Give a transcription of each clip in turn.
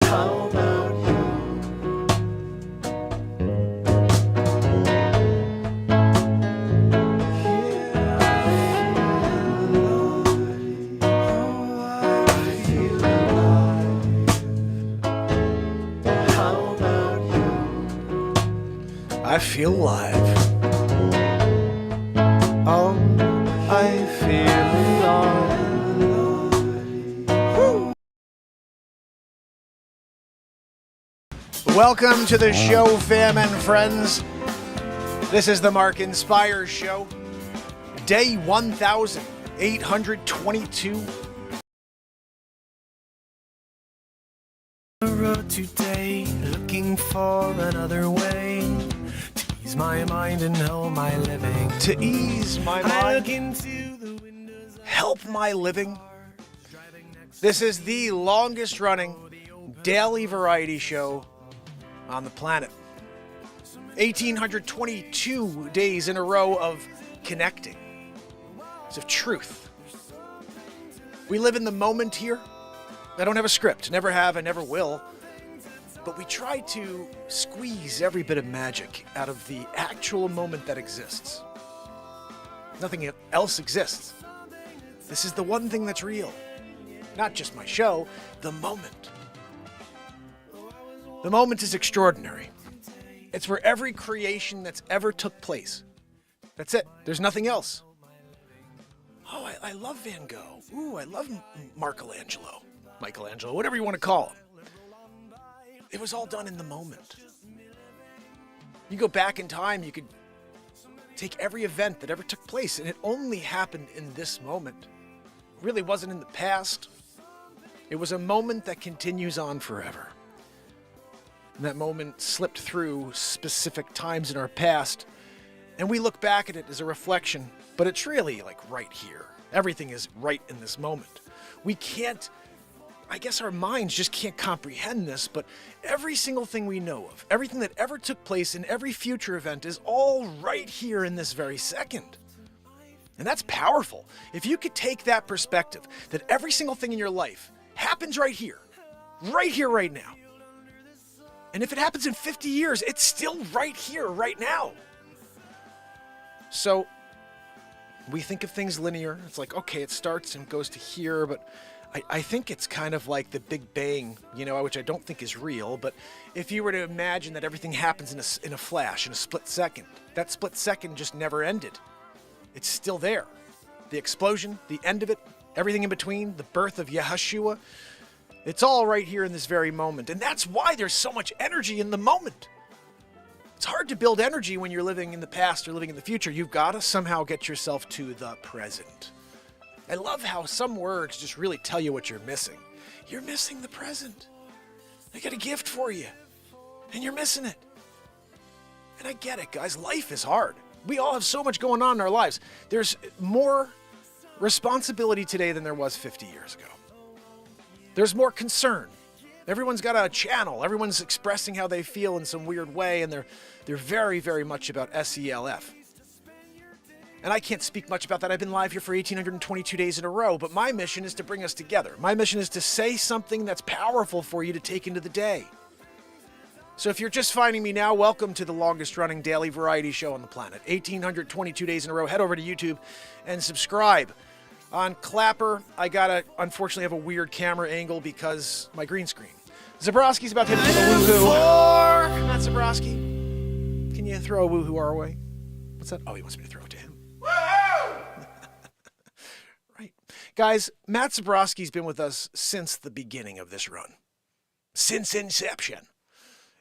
How about you? I feel alive. I feel alive. Woo. Welcome to the show, fam and friends. This is the Mark Inspires Show. Day 1822. Road today, looking for another way to ease my mind and help my living. To ease my mind. I look into the windows. Help my living. This is the longest running daily variety show on the planet. 1822 days in a row of connecting. It's of truth. We live in the moment here. I don't have a script, never have, I never will. But we try to squeeze every bit of magic out of the actual moment that exists. Nothing else exists. This is the one thing that's real. Not just my show, the moment. The moment is extraordinary. It's where every creation that's ever took place. That's it. There's nothing else. Oh, I love Van Gogh. Ooh, I love Michelangelo, whatever you want to call him. It was all done in the moment. You go back in time, you could take every event that ever took place, and it only happened in this moment. It really wasn't in the past. It was a moment that continues on forever. And that moment slipped through specific times in our past, and we look back at it as a reflection, but it's really like right here. Everything is right in this moment. We can't, I guess our minds just can't comprehend this, but every single thing we know of, everything that ever took place in every future event is all right here in this very second. And that's powerful. If you could take that perspective, that every single thing in your life happens right here, right now. And if it happens in 50 years, it's still right here, right now. So we think of things linear. It's like, okay, it starts and goes to here, but I think it's kind of like the Big Bang, which I don't think is real, but if you were to imagine that everything happens in a flash, in a split second, that split second just never ended. It's still there. The explosion, the end of it, everything in between, the birth of Yeshua, it's all right here in this very moment. And that's why there's so much energy in the moment. It's hard to build energy when you're living in the past or living in the future. You've got to somehow get yourself to the present. I love how some words just really tell you what you're missing. You're missing the present. I got a gift for you, and you're missing it. And I get it, guys. Life is hard. We all have so much going on in our lives. There's more responsibility today than there was 50 years ago. There's more concern. Everyone's got a channel. Everyone's expressing how they feel in some weird way, and they're very, very much about SELF. And I can't speak much about that. I've been live here for 1822 days in a row, but my mission is to bring us together. My mission is to say something that's powerful for you to take into the day. So if you're just finding me now, welcome to the longest running daily variety show on the planet. 1822 days in a row. Head over to YouTube and subscribe. On Clapper, I gotta unfortunately have a weird camera angle because my green screen. Zabrowski's about to hit a woohoo. Matt Zabrowski, can you throw a woohoo our way? What's that? Oh, he wants me to throw it to him. Right. Guys, Matt Zabrowski's been with us since the beginning of this run. Since inception.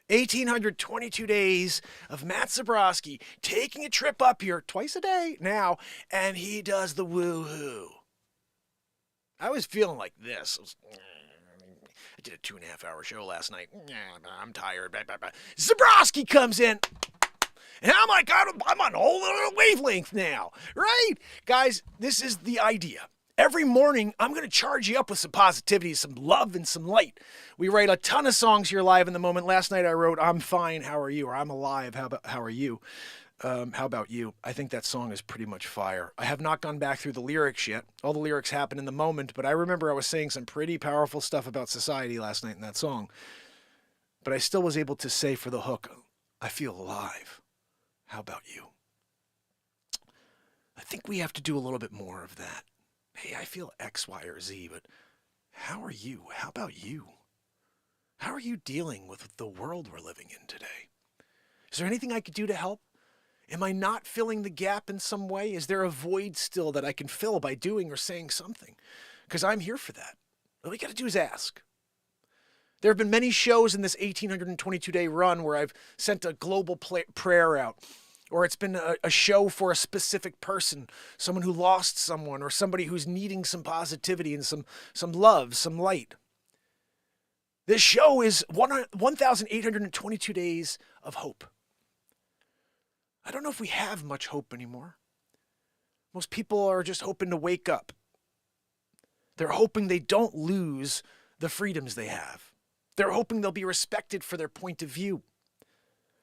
1822 days of Matt Zabrowski taking a trip up here twice a day now, and he does the woohoo. I was feeling like this. I did a 2.5-hour show last night. I'm tired. Zabrowski comes in. And I'm like, I'm on a whole other wavelength now, right? Guys, this is the idea. Every morning, I'm going to charge you up with some positivity, some love, and some light. We write a ton of songs here live in the moment. Last night I wrote, I'm fine, how are you? Or I'm alive, how are you? How About You? I think that song is pretty much fire. I have not gone back through the lyrics yet. All the lyrics happen in the moment, but I remember I was saying some pretty powerful stuff about society last night in that song. But I still was able to say for the hook, I feel alive. How about you? I think we have to do a little bit more of that. Hey, I feel X, Y, or Z, but how are you? How about you? How are you dealing with the world we're living in today? Is there anything I could do to help? Am I not filling the gap in some way? Is there a void still that I can fill by doing or saying something? Because I'm here for that. All we got to do is ask. There have been many shows in this 1,822-day run where I've sent a global prayer out, or it's been a show for a specific person, someone who lost someone, or somebody who's needing some positivity and some love, some light. This show is 1,822 days of hope. I don't know if we have much hope anymore. Most people are just hoping to wake up. They're hoping they don't lose the freedoms they have. They're hoping they'll be respected for their point of view.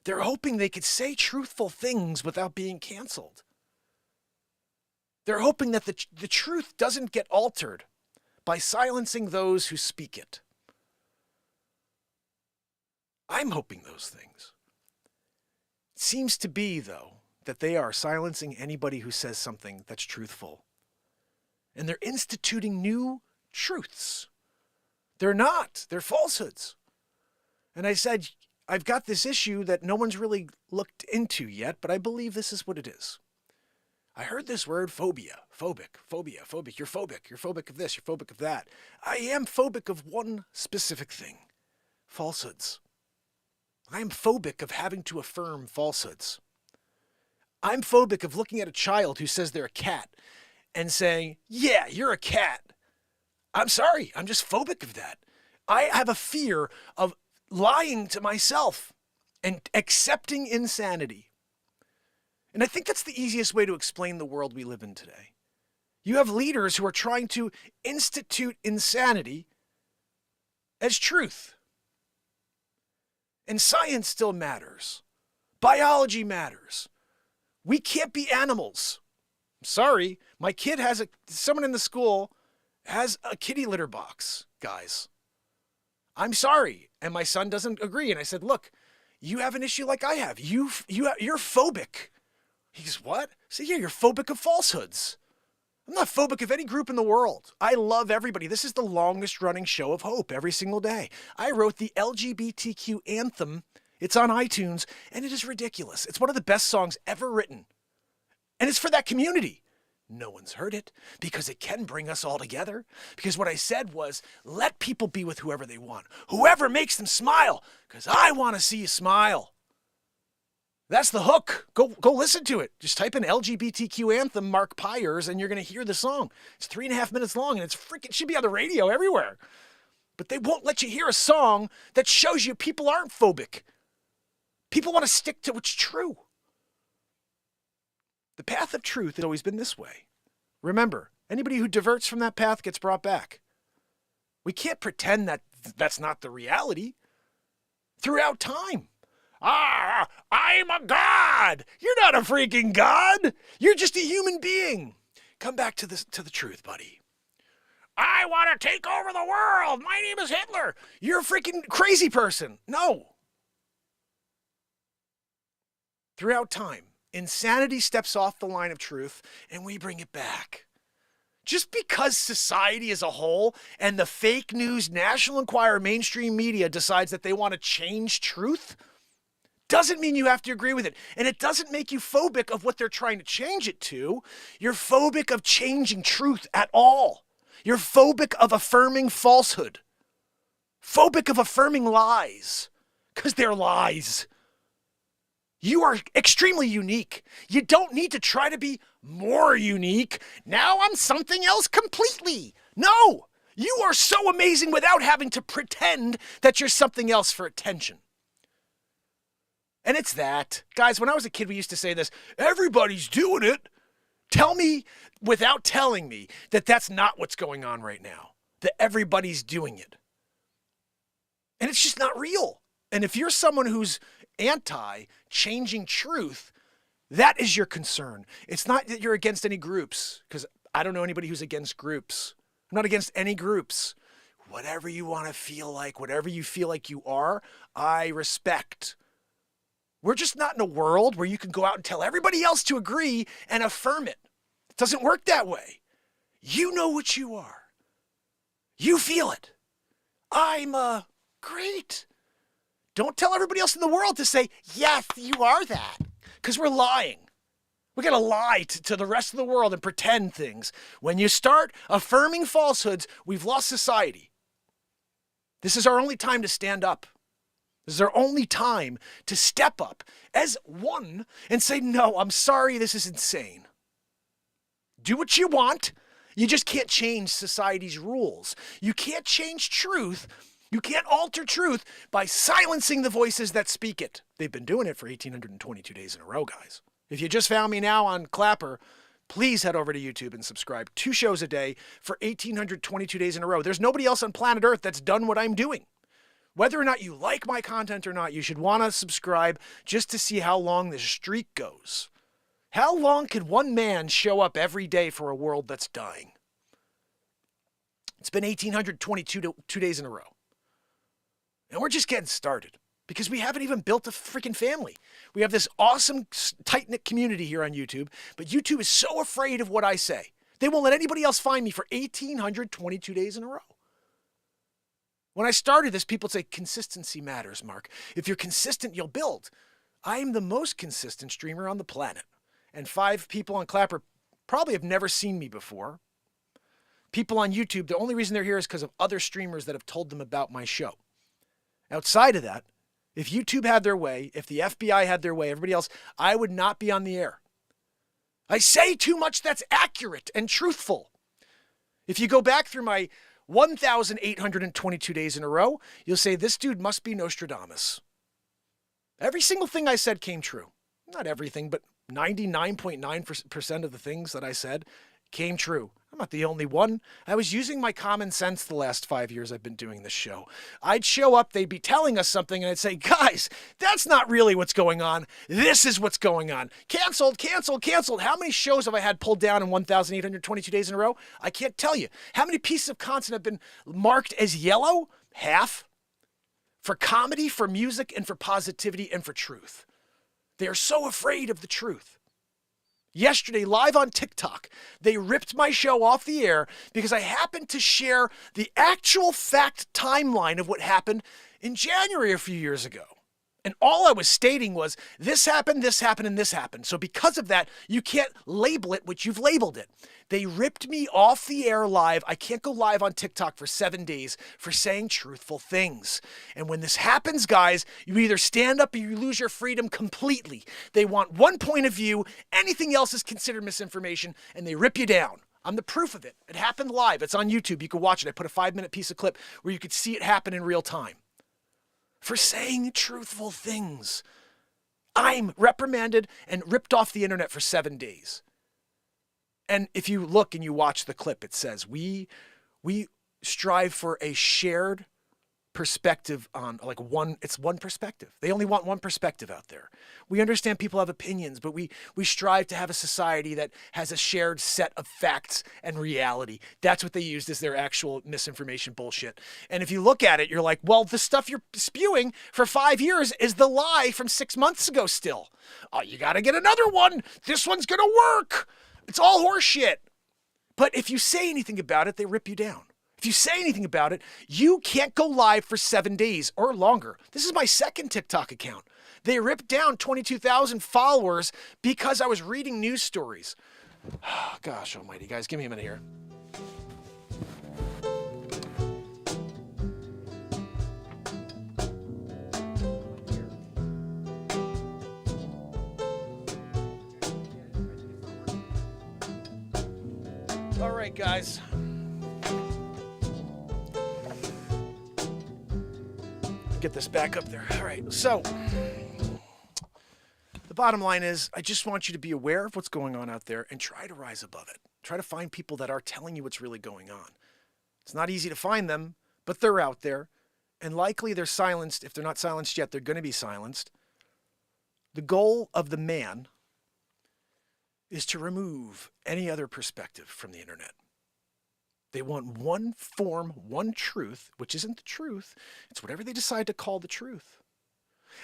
They're hoping they could say truthful things without being canceled. They're hoping that the truth doesn't get altered by silencing those who speak it. I'm hoping those things. It seems to be, though, that they are silencing anybody who says something that's truthful. And they're instituting new truths. They're not. They're falsehoods. And I said, I've got this issue that no one's really looked into yet, but I believe this is what it is. I heard this word phobia, phobic. You're phobic of this, you're phobic of that. I am phobic of one specific thing, falsehoods. I am phobic of having to affirm falsehoods. I'm phobic of looking at a child who says they're a cat and saying, yeah, you're a cat. I'm sorry, I'm just phobic of that. I have a fear of lying to myself and accepting insanity. And I think that's the easiest way to explain the world we live in today. You have leaders who are trying to institute insanity as truth. And science still matters. Biology matters. We can't be animals. I'm sorry, my kid someone in the school has a kitty litter box, guys. I'm sorry. And my son doesn't agree. And I said, look, you have an issue like I have. You're phobic. He goes, what? I said, yeah, you're phobic of falsehoods. I'm not phobic of any group in the world. I love everybody. This is the longest running show of hope every single day. I wrote the LGBTQ anthem. It's on iTunes, and it is ridiculous. It's one of the best songs ever written. And it's for that community. No one's heard it because it can bring us all together. Because what I said was, let people be with whoever they want. Whoever makes them smile, because I want to see you smile. That's the hook. Go listen to it. Just type in LGBTQ anthem, Mark Pires, and you're going to hear the song. It's 3.5 minutes long, and it should be on the radio everywhere. But they won't let you hear a song that shows you people aren't phobic. People want to stick to what's true. The path of truth has always been this way. Remember, anybody who diverts from that path gets brought back. We can't pretend that that's not the reality. Throughout time. I'm a god. You're not a freaking god. You're just a human being. Come back to the truth, buddy. I want to take over the world. My name is Hitler. You're a freaking crazy person. No. Throughout time, insanity steps off the line of truth, and we bring it back. Just because society as a whole and the fake news, National Enquirer, mainstream media decides that they want to change truth doesn't mean you have to agree with it. And it doesn't make you phobic of what they're trying to change it to. You're phobic of changing truth at all. You're phobic of affirming falsehood. Phobic of affirming lies. Because they're lies. You are extremely unique. You don't need to try to be more unique. Now I'm something else completely. No, you are so amazing without having to pretend that you're something else for attention. And it's that. Guys, when I was a kid, we used to say this, everybody's doing it. Tell me, without telling me, that that's not what's going on right now. That everybody's doing it. And it's just not real. And if you're someone who's anti-changing truth, That is your concern. It's not that you're against any groups, because I don't know anybody who's against groups. I'm not against any groups. Whatever you want to feel like, whatever you feel like you are, I respect. We're just not in a world where you can go out and tell everybody else to agree and affirm it. It doesn't work that way. You know what you are. You feel it. I'm great. Don't tell everybody else in the world to say, yes, you are that. Because we're lying. We got to lie to the rest of the world and pretend things. When you start affirming falsehoods, we've lost society. This is our only time to stand up. This is our only time to step up as one and say, no, I'm sorry, this is insane. Do what you want. You just can't change society's rules. You can't change truth. You can't alter truth by silencing the voices that speak it. They've been doing it for 1,822 days in a row, guys. If you just found me now on Clapper, please head over to YouTube and subscribe. 2 shows a day for 1,822 days in a row. There's nobody else on planet Earth that's done what I'm doing. Whether or not you like my content or not, you should want to subscribe just to see how long this streak goes. How long could one man show up every day for a world that's dying? It's been 1,822 days in a row. And we're just getting started because we haven't even built a freaking family. We have this awesome, tight-knit community here on YouTube, but YouTube is so afraid of what I say. They won't let anybody else find me for 1,822 days in a row. When I started this, people say, consistency matters, Mark. If you're consistent, you'll build. I am the most consistent streamer on the planet. And 5 people on Clapper probably have never seen me before. People on YouTube, the only reason they're here is because of other streamers that have told them about my show. Outside of that, if YouTube had their way, if the FBI had their way, everybody else, I would not be on the air. I say too much that's accurate and truthful. If you go back through my 1,822 days in a row, you'll say, this dude must be Nostradamus. Every single thing I said came true. Not everything, but 99.9% of the things that I said came true. I'm not the only one. I was using my common sense the last 5 years I've been doing this show. I'd show up, they'd be telling us something, and I'd say, guys, that's not really what's going on. This is what's going on. Canceled, canceled, canceled. How many shows have I had pulled down in 1,822 days in a row? I can't tell you. How many pieces of content have been marked as yellow? Half. For comedy, for music, and for positivity, and for truth. They are so afraid of the truth. Yesterday, live on TikTok, they ripped my show off the air because I happened to share the actual fact timeline of what happened in January a few years ago. And all I was stating was, this happened, and this happened. So because of that, you can't label it what you've labeled it. They ripped me off the air live. I can't go live on TikTok for 7 days for saying truthful things. And when this happens, guys, you either stand up or you lose your freedom completely. They want one point of view. Anything else is considered misinformation, and they rip you down. I'm the proof of it. It happened live. It's on YouTube. You can watch it. I put a 5-minute piece of clip where you could see it happen in real time. For saying truthful things. I'm reprimanded and ripped off the internet for 7 days. And if you look and you watch the clip, it says, we strive for a shared perspective on it's one perspective. They only want one perspective out there. We understand people have opinions, but we strive to have a society that has a shared set of facts and reality. That's what they used as their actual misinformation bullshit. And if you look at it, you're like, well, the stuff you're spewing for 5 years is the lie from 6 months ago still. Oh, you got to get another one. This one's going to work. It's all horseshit. But if you say anything about it, they rip you down. If you say anything about it, you can't go live for 7 days or longer. This is my second TikTok account. They ripped down 22,000 followers because I was reading news stories. Oh, gosh almighty, guys, give me a minute here. All right, guys. Get this back up there. All right, so the bottom line is I just want you to be aware of what's going on out there and try to rise above it. Try to find people that are telling you what's really going on. It's not easy to find them, but they're out there, and likely they're silenced. If they're not silenced yet, they're going to be silenced. The goal of the man is to remove any other perspective from the internet. They want one form, one truth, which isn't the truth. It's whatever they decide to call the truth.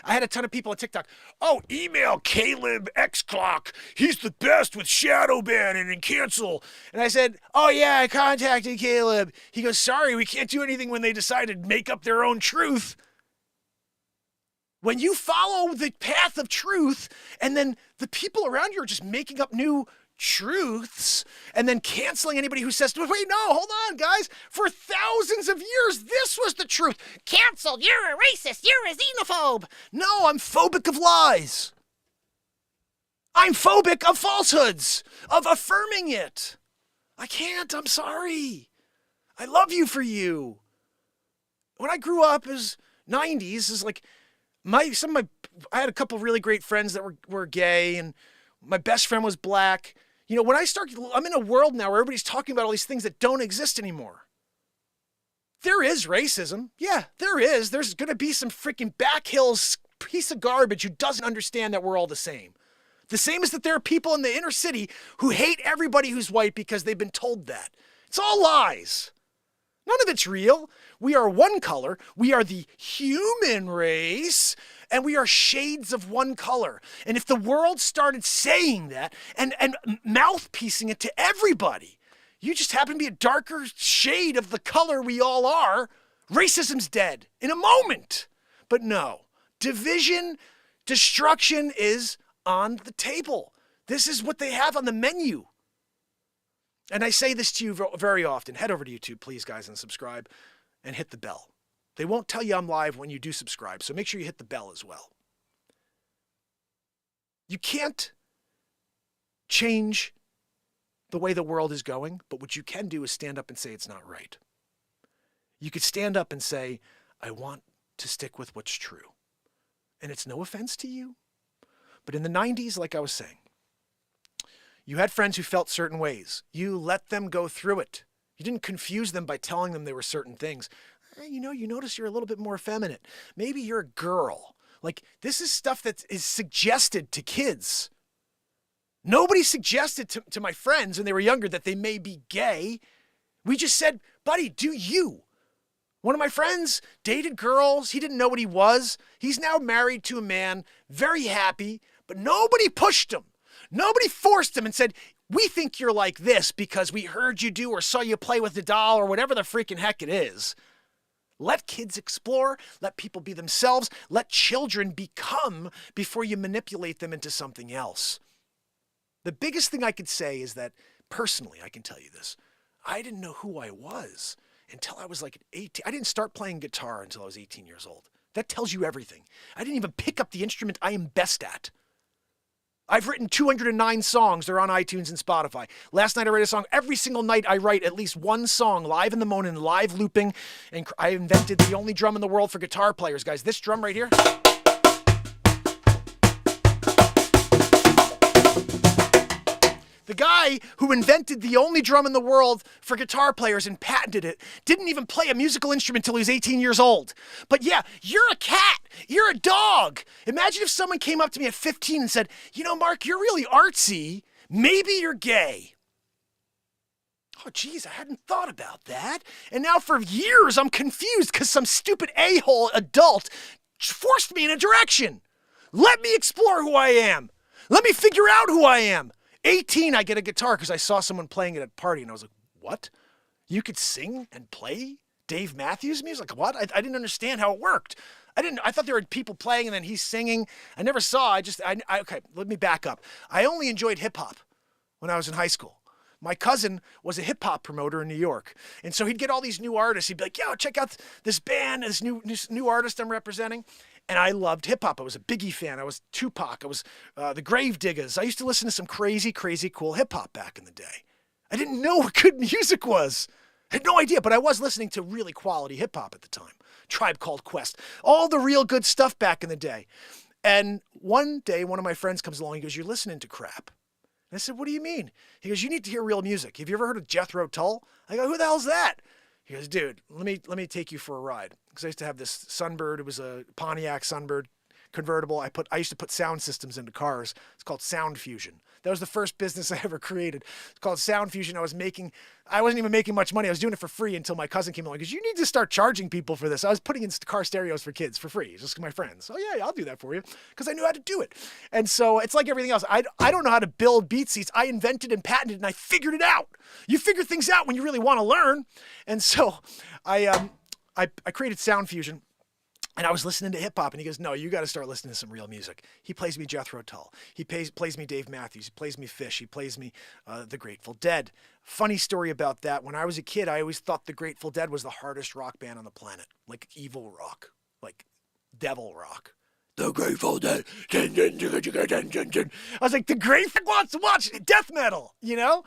I had a ton of people on TikTok. Oh, email Caleb Xclock. He's the best with shadow banning and cancel. And I said, oh yeah, I contacted Caleb. He goes, sorry, we can't do anything when they decide to make up their own truth. When you follow the path of truth and then the people around you are just making up new truths and then canceling anybody who says, wait, no, hold on, guys. For thousands of years, this was the truth. Canceled, you're a racist, you're a xenophobe. No, I'm phobic of lies. I'm phobic of falsehoods, of affirming it. I can't, I'm sorry. I love you for you. When I grew up as 90s, is like, I had a couple really great friends that were gay, and my best friend was black. You know, I'm in a world now where everybody's talking about all these things that don't exist anymore. There is racism. Yeah, there is. There's going to be some freaking backhills piece of garbage who doesn't understand that we're all the same. The same as that there are people in the inner city who hate everybody who's white because they've been told that. It's all lies. None of it's real. We are one color. We are the human race, and we are shades of one color. And if the world started saying that and mouthpiecing it to everybody, you just happen to be a darker shade of the color we all are, racism's dead in a moment. But no, division, destruction is on the table. This is what they have on the menu. And I say this to you very often. Head over to YouTube, please, guys, and subscribe and hit the bell. They won't tell you I'm live when you do subscribe, so make sure you hit the bell as well. You can't change the way the world is going, but what you can do is stand up and say it's not right. You could stand up and say, I want to stick with what's true. And it's no offense to you. But in the 90s, like I was saying, you had friends who felt certain ways. You let them go through it. You didn't confuse them by telling them they were certain things. You know, you notice you're a little bit more effeminate. Maybe you're a girl. Like, this is stuff that is suggested to kids. Nobody suggested to my friends when they were younger that they may be gay. We just said, buddy, do you. One of my friends dated girls. He didn't know what he was. He's now married to a man, very happy, but nobody pushed him. Nobody forced him and said, we think you're like this because we heard you do or saw you play with the doll or whatever the freaking heck it is. Let kids explore. Let people be themselves. Let children become before you manipulate them into something else. The biggest thing I could say is that, personally, I can tell you this. I didn't know who I was until I was like 18. I didn't start playing guitar until I was 18 years old. That tells you everything. I didn't even pick up the instrument I am best at. I've written 209 songs. They're on iTunes and Spotify. Last night I wrote a song. Every single night I write at least one song live in the morning, live looping. And I invented the only drum in the world for guitar players, guys. This drum right here. The guy who invented the only drum in the world for guitar players and patented it didn't even play a musical instrument till he was 18 years old. But yeah, you're a cat. You're a dog. Imagine if someone came up to me at 15 and said, you know, Mark, you're really artsy. Maybe you're gay. Oh, geez, I hadn't thought about that. And now for years I'm confused because some stupid a-hole adult forced me in a direction. Let me explore who I am. Let me figure out who I am. 18, I get a guitar because I saw someone playing it at a party, and I was like, what? You could sing and play Dave Matthews music? Like, what? I didn't understand how it worked. I thought there were people playing and then he's singing. I never saw. Okay, let me back up. I only enjoyed hip hop when I was in high school. My cousin was a hip hop promoter in New York. And so he'd get all these new artists. He'd be like, yo, check out this band, this new artist I'm representing. And I loved hip hop. I was a Biggie fan. I was Tupac. I was the Grave Diggers. I used to listen to some crazy, crazy cool hip hop back in the day. I didn't know what good music was. I had no idea, but I was listening to really quality hip hop at the time. Tribe Called Quest. All the real good stuff back in the day. And one day, one of my friends comes along. He goes, you're listening to crap. And I said, what do you mean? He goes, you need to hear real music. Have you ever heard of Jethro Tull? I go, who the hell's that? He goes, dude, let me take you for a ride. Because I used to have this Sunbird. It was a Pontiac Sunbird. convertible. I used to put sound systems into cars. It's called Sound Fusion. That was the first business I ever created. It's called Sound Fusion. I wasn't even making much money. I was doing it for free until my cousin came along, because you need to start charging people for this. I was putting in car stereos for kids for free, just my friends. Oh yeah, I'll do that for you, because I knew how to do it. And so it's like everything else. I don't know how to build BeatSeats. I invented and patented, and I figured it out. You figure things out when you really want to learn. And so I created Sound Fusion. And I was listening to hip hop, and he goes, "No, you got to start listening to some real music." He plays me Jethro Tull. He plays me Dave Matthews. He plays me Fish. He plays me the Grateful Dead. Funny story about that. When I was a kid, I always thought the Grateful Dead was the hardest rock band on the planet, like evil rock, like devil rock. The Grateful Dead. I was like, the Grateful wants to watch death metal, you know?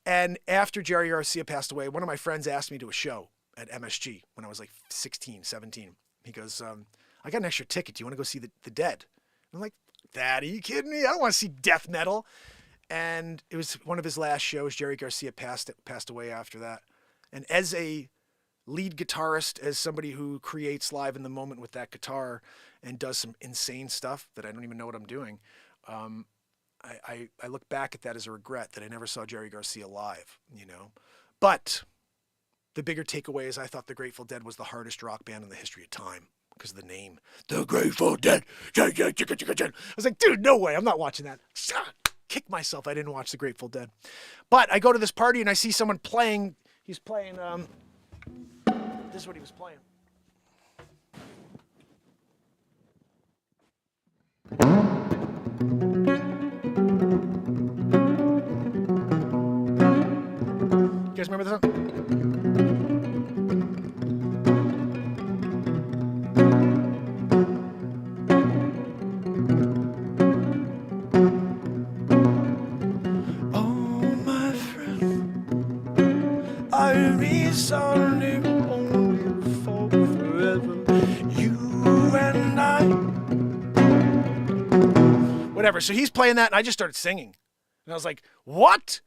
And after Jerry Garcia passed away, one of my friends asked me to a show at MSG when I was like 16, 17. He goes, I got an extra ticket. Do you want to go see the Dead? I'm like, Dad, are you kidding me? I don't want to see death metal. And it was one of his last shows. Jerry Garcia passed away after that. And as a lead guitarist, as somebody who creates live in the moment with that guitar and does some insane stuff that I don't even know what I'm doing, I look back at that as a regret that I never saw Jerry Garcia live, you know. But the bigger takeaway is I thought the Grateful Dead was the hardest rock band in the history of time because of the name. The Grateful Dead. I was like, dude, no way. I'm not watching that. Kick myself. I didn't watch the Grateful Dead. But I go to this party and I see someone playing. He's playing. This is what he was playing. You guys remember this song? Sounding only for forever, you and I. Whatever. So he's playing that, and I just started singing. And I was like, what?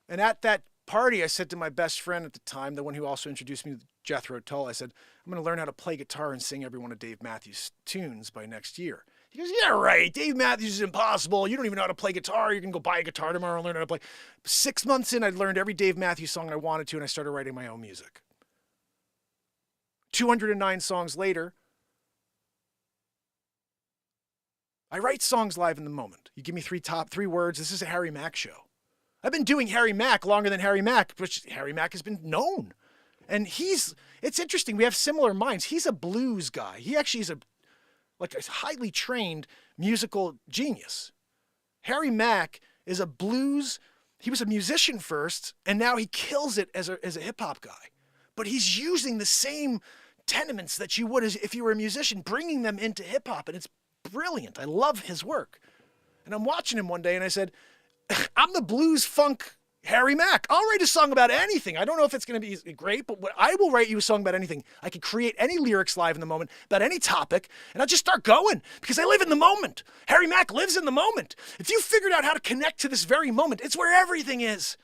And at that party, I said to my best friend at the time, the one who also introduced me to Jethro Tull, I said, I'm going to learn how to play guitar and sing every one of Dave Matthews' tunes by next year. He goes, yeah, right. Dave Matthews is impossible. You don't even know how to play guitar. You can go buy a guitar tomorrow and learn how to play. 6 months in, I'd learned every Dave Matthews song I wanted to, and I started writing my own music. 209 songs later, I write songs live in the moment. You give me three words. This is a Harry Mack show. I've been doing Harry Mack longer than Harry Mack, which Harry Mack has been known. And it's interesting. We have similar minds. He's a blues guy. He actually is a highly trained musical genius. Harry Mack is a blues. He was a musician first, and now he kills it as a hip hop guy. But he's using the same tenements that you would as if you were a musician, bringing them into hip hop, and it's brilliant. I love his work. And I'm watching him one day, and I said, I'm the blues funk Harry Mack. I'll write a song about anything. I don't know if it's going to be great, but I will write you a song about anything. I could create any lyrics live in the moment about any topic, and I'll just start going because I live in the moment. Harry Mack lives in the moment. If you figured out how to connect to this very moment, it's where everything is.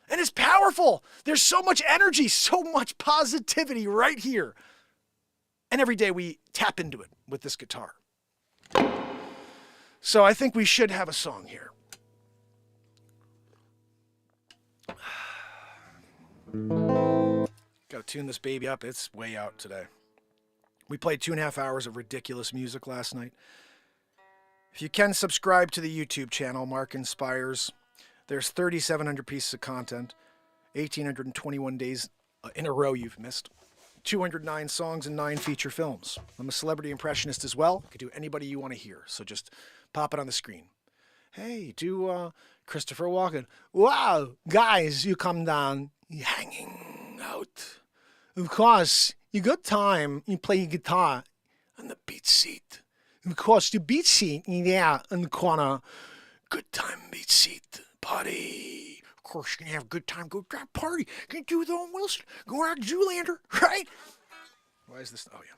And it's powerful. There's so much energy, so much positivity right here. And every day we tap into it with this guitar. So I think we should have a song here. Got to tune this baby up. It's way out today. We played 2.5 hours of ridiculous music last night. If you can subscribe to the YouTube channel, Mark Inspires. There's 3,700 pieces of content, 1,821 days in a row you've missed, 209 songs and 9 feature films. I'm a celebrity impressionist as well. I could do anybody you want to hear, so just pop it on the screen. Hey, do Christopher Walken. Wow, guys, you come down. You're hanging out. Of course, you got time. You play guitar on the BeatSeat. Of course, the BeatSeat, yeah, in the corner. Good time, BeatSeat. Party. Of course, you can have a good time. Go drive party. You can do with Owen Wilson. Go out to Zoolander, right? Why is this? Oh, yeah.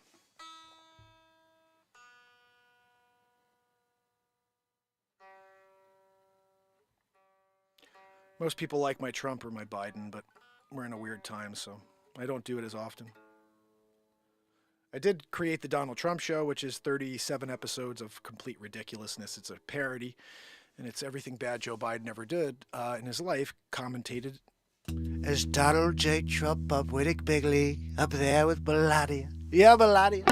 Most people like my Trump or my Biden, but we're in a weird time, so I don't do it as often. I did create the Donald Trump Show, which is 37 episodes of complete ridiculousness. It's a parody, and it's everything bad Joe Biden ever did in his life, commentated as Donald J. Trump up with Big League, up there with Melania. Yeah, Melania.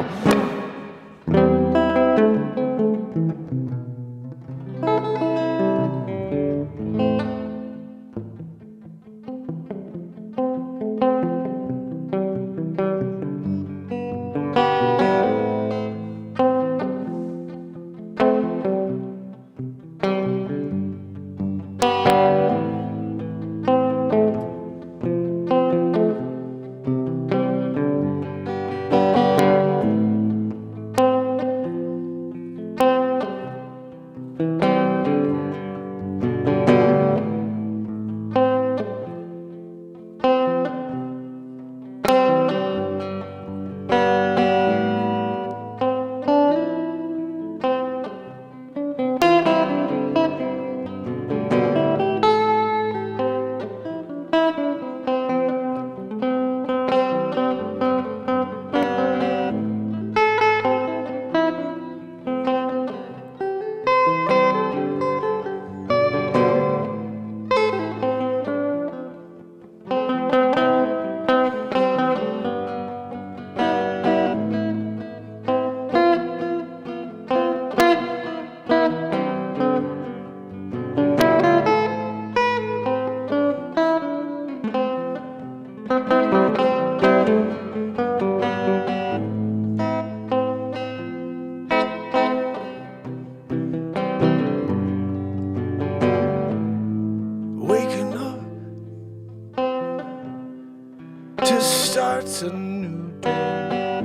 Starts a new day.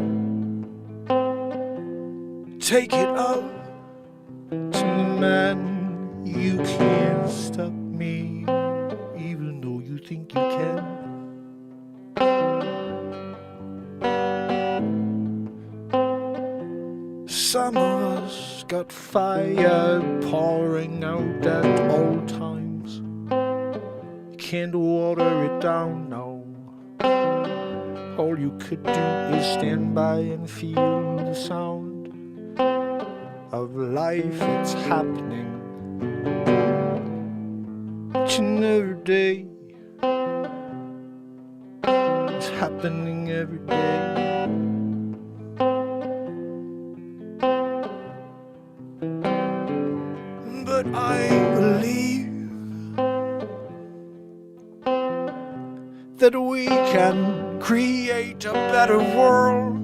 Take it up to the man. You can't stop me, even though you think you can. Some of us got fire pouring out at all times. You can't water it down now. All you could do is stand by and feel the sound of life that's happening each and every day. It's happening every day. But I believe that we can create a better world.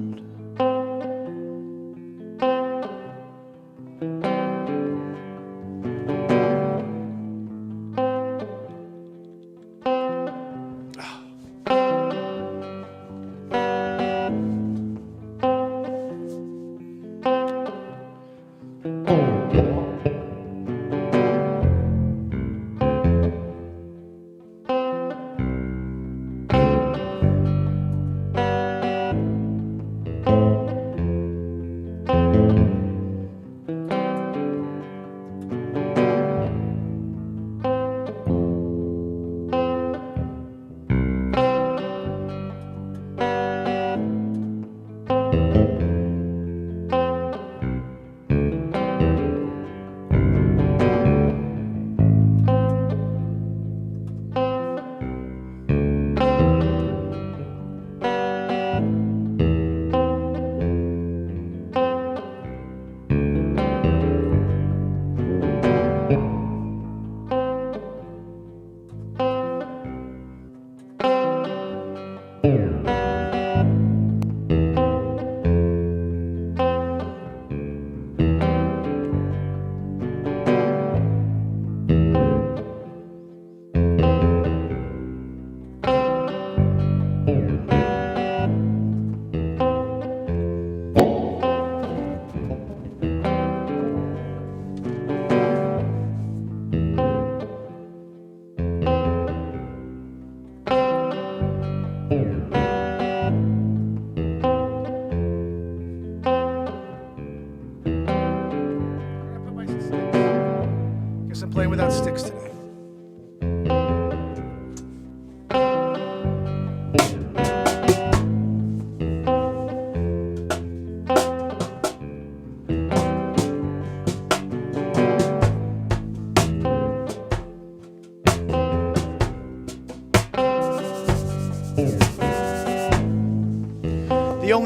Playing without sticks today.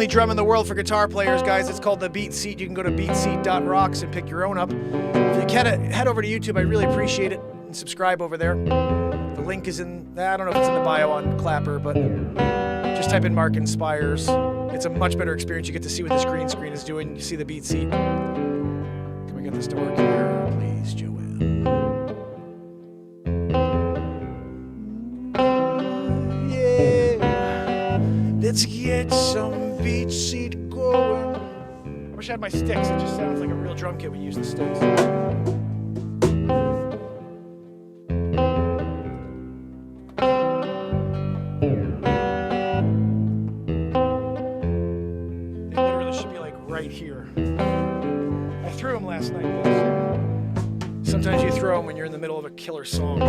only drum in the world for guitar players, guys. It's called the BeatSeat. You can go to BeatSeat.rocks and pick your own up. If you head over to YouTube, I really appreciate it, and subscribe over there. The link is in, I don't know if it's in the bio on Clapper, but just type in Mark Inspires. It's a much better experience. You get to see what this green screen is doing. You see the BeatSeat. Can we get this to work here, please, Joanne? Let's get some BeatSeat going. I wish I had my sticks. It just sounds like a real drum kit when you use the sticks. They literally should be like right here. I threw them last night, though. Sometimes you throw them when you're in the middle of a killer song.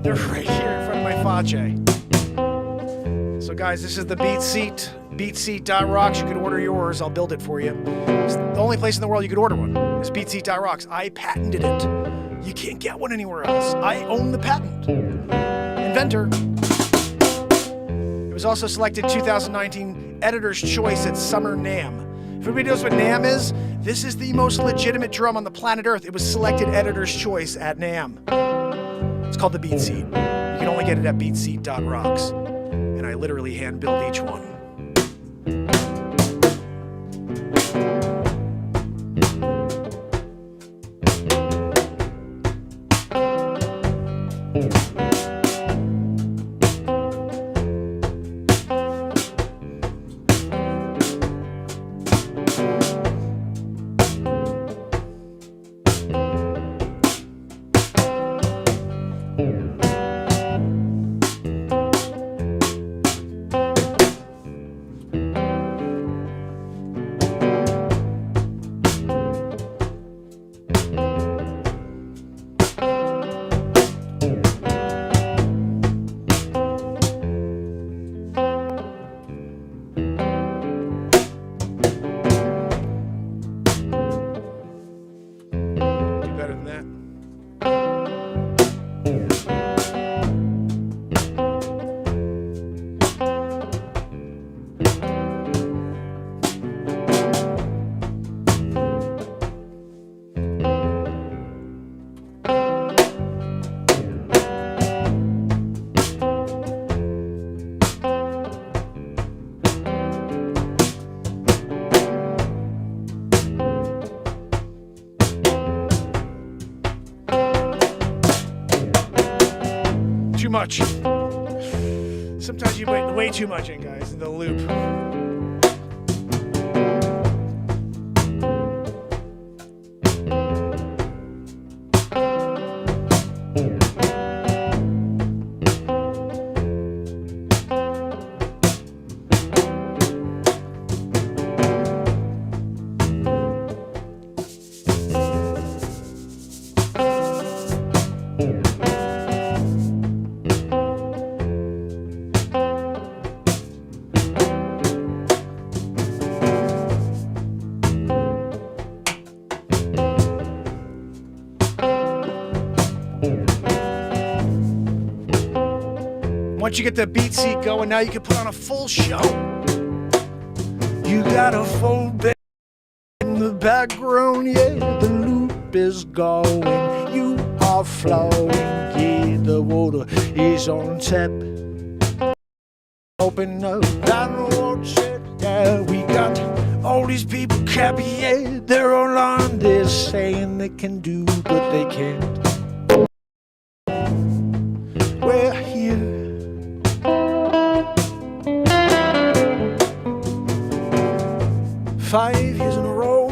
They're right here in front of my Face. So guys, this is the BeatSeat, BeatSeat.rocks. You can order yours. I'll build it for you. It's the only place in the world you could order one is BeatSeat.rocks. I patented it. You can't get one anywhere else. I own the patent. Inventor. It was also selected 2019 Editor's Choice at Summer NAMM. If everybody knows what NAMM is, this is the most legitimate drum on the planet Earth. It was selected Editor's Choice at NAMM. It's called the BeatSeat. You can only get it at BeatSeat.rocks. And I literally hand build each one. Too much. Sometimes you put way too much in, guys, in the loop. Once you get the BeatSeat going, now you can put on a full show. You got a full band in the background, yeah, the loop is going. You are flowing, yeah, the water is on tap. Open up and watch it, yeah, we got all these people happy, yeah, they're all on this saying they can do, but they can't. We're here. 5 years in a row.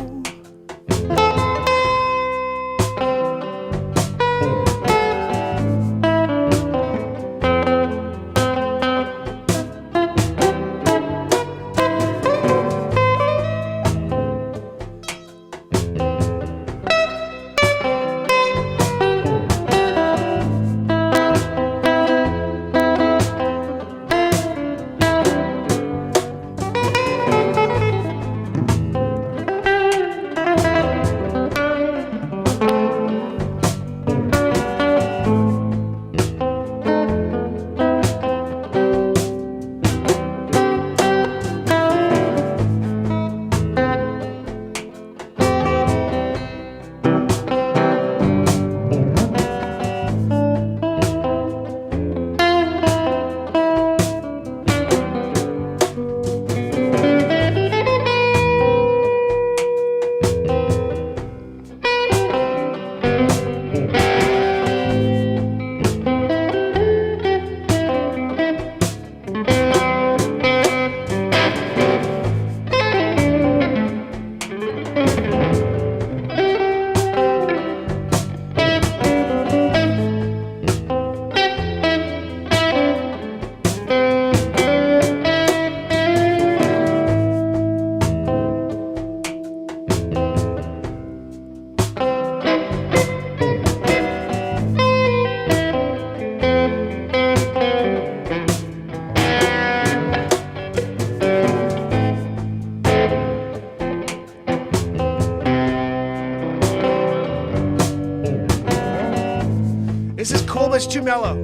This is cool, but it's too mellow.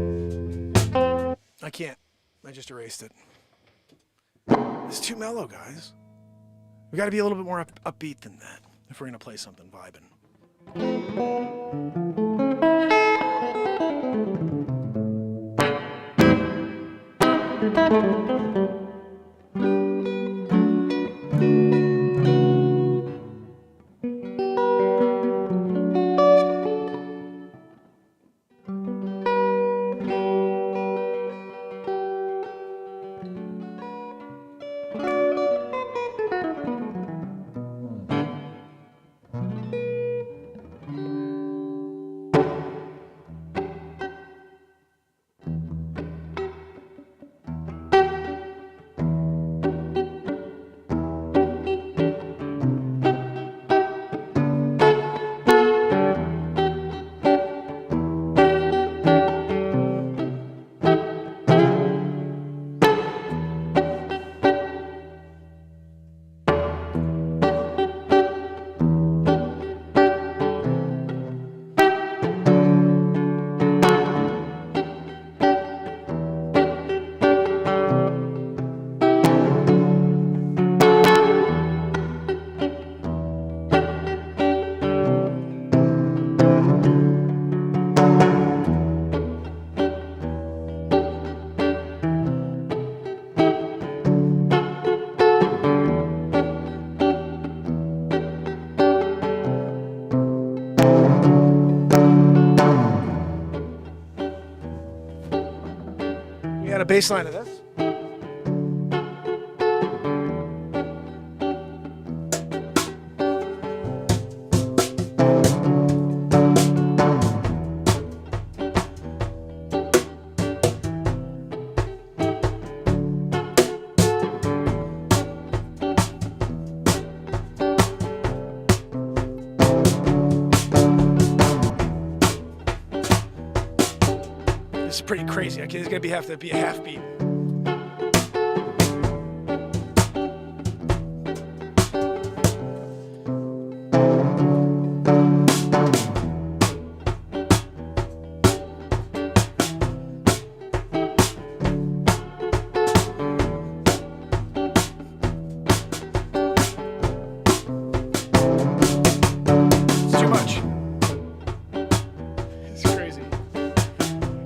I can't. I just erased it. It's too mellow, guys. We got to be a little bit more upbeat than that if we're going to play something vibing. A bass line of this. This is pretty crazy. Okay, it's gonna have to be a half beat.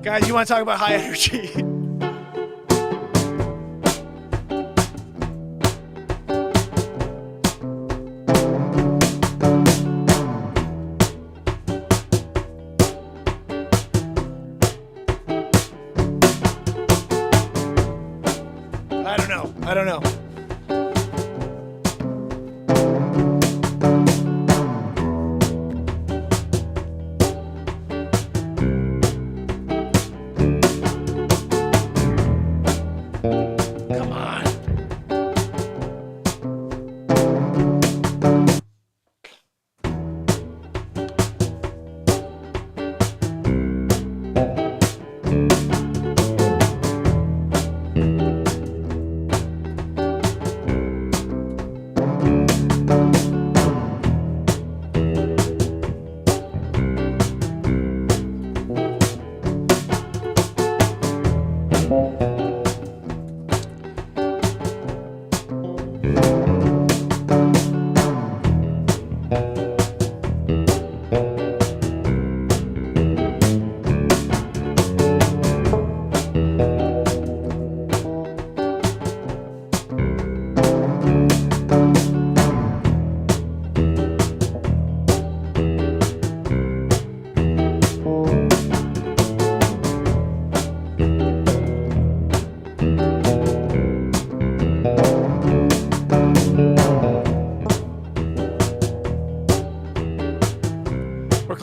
Guys, you want to talk about high energy? I don't know.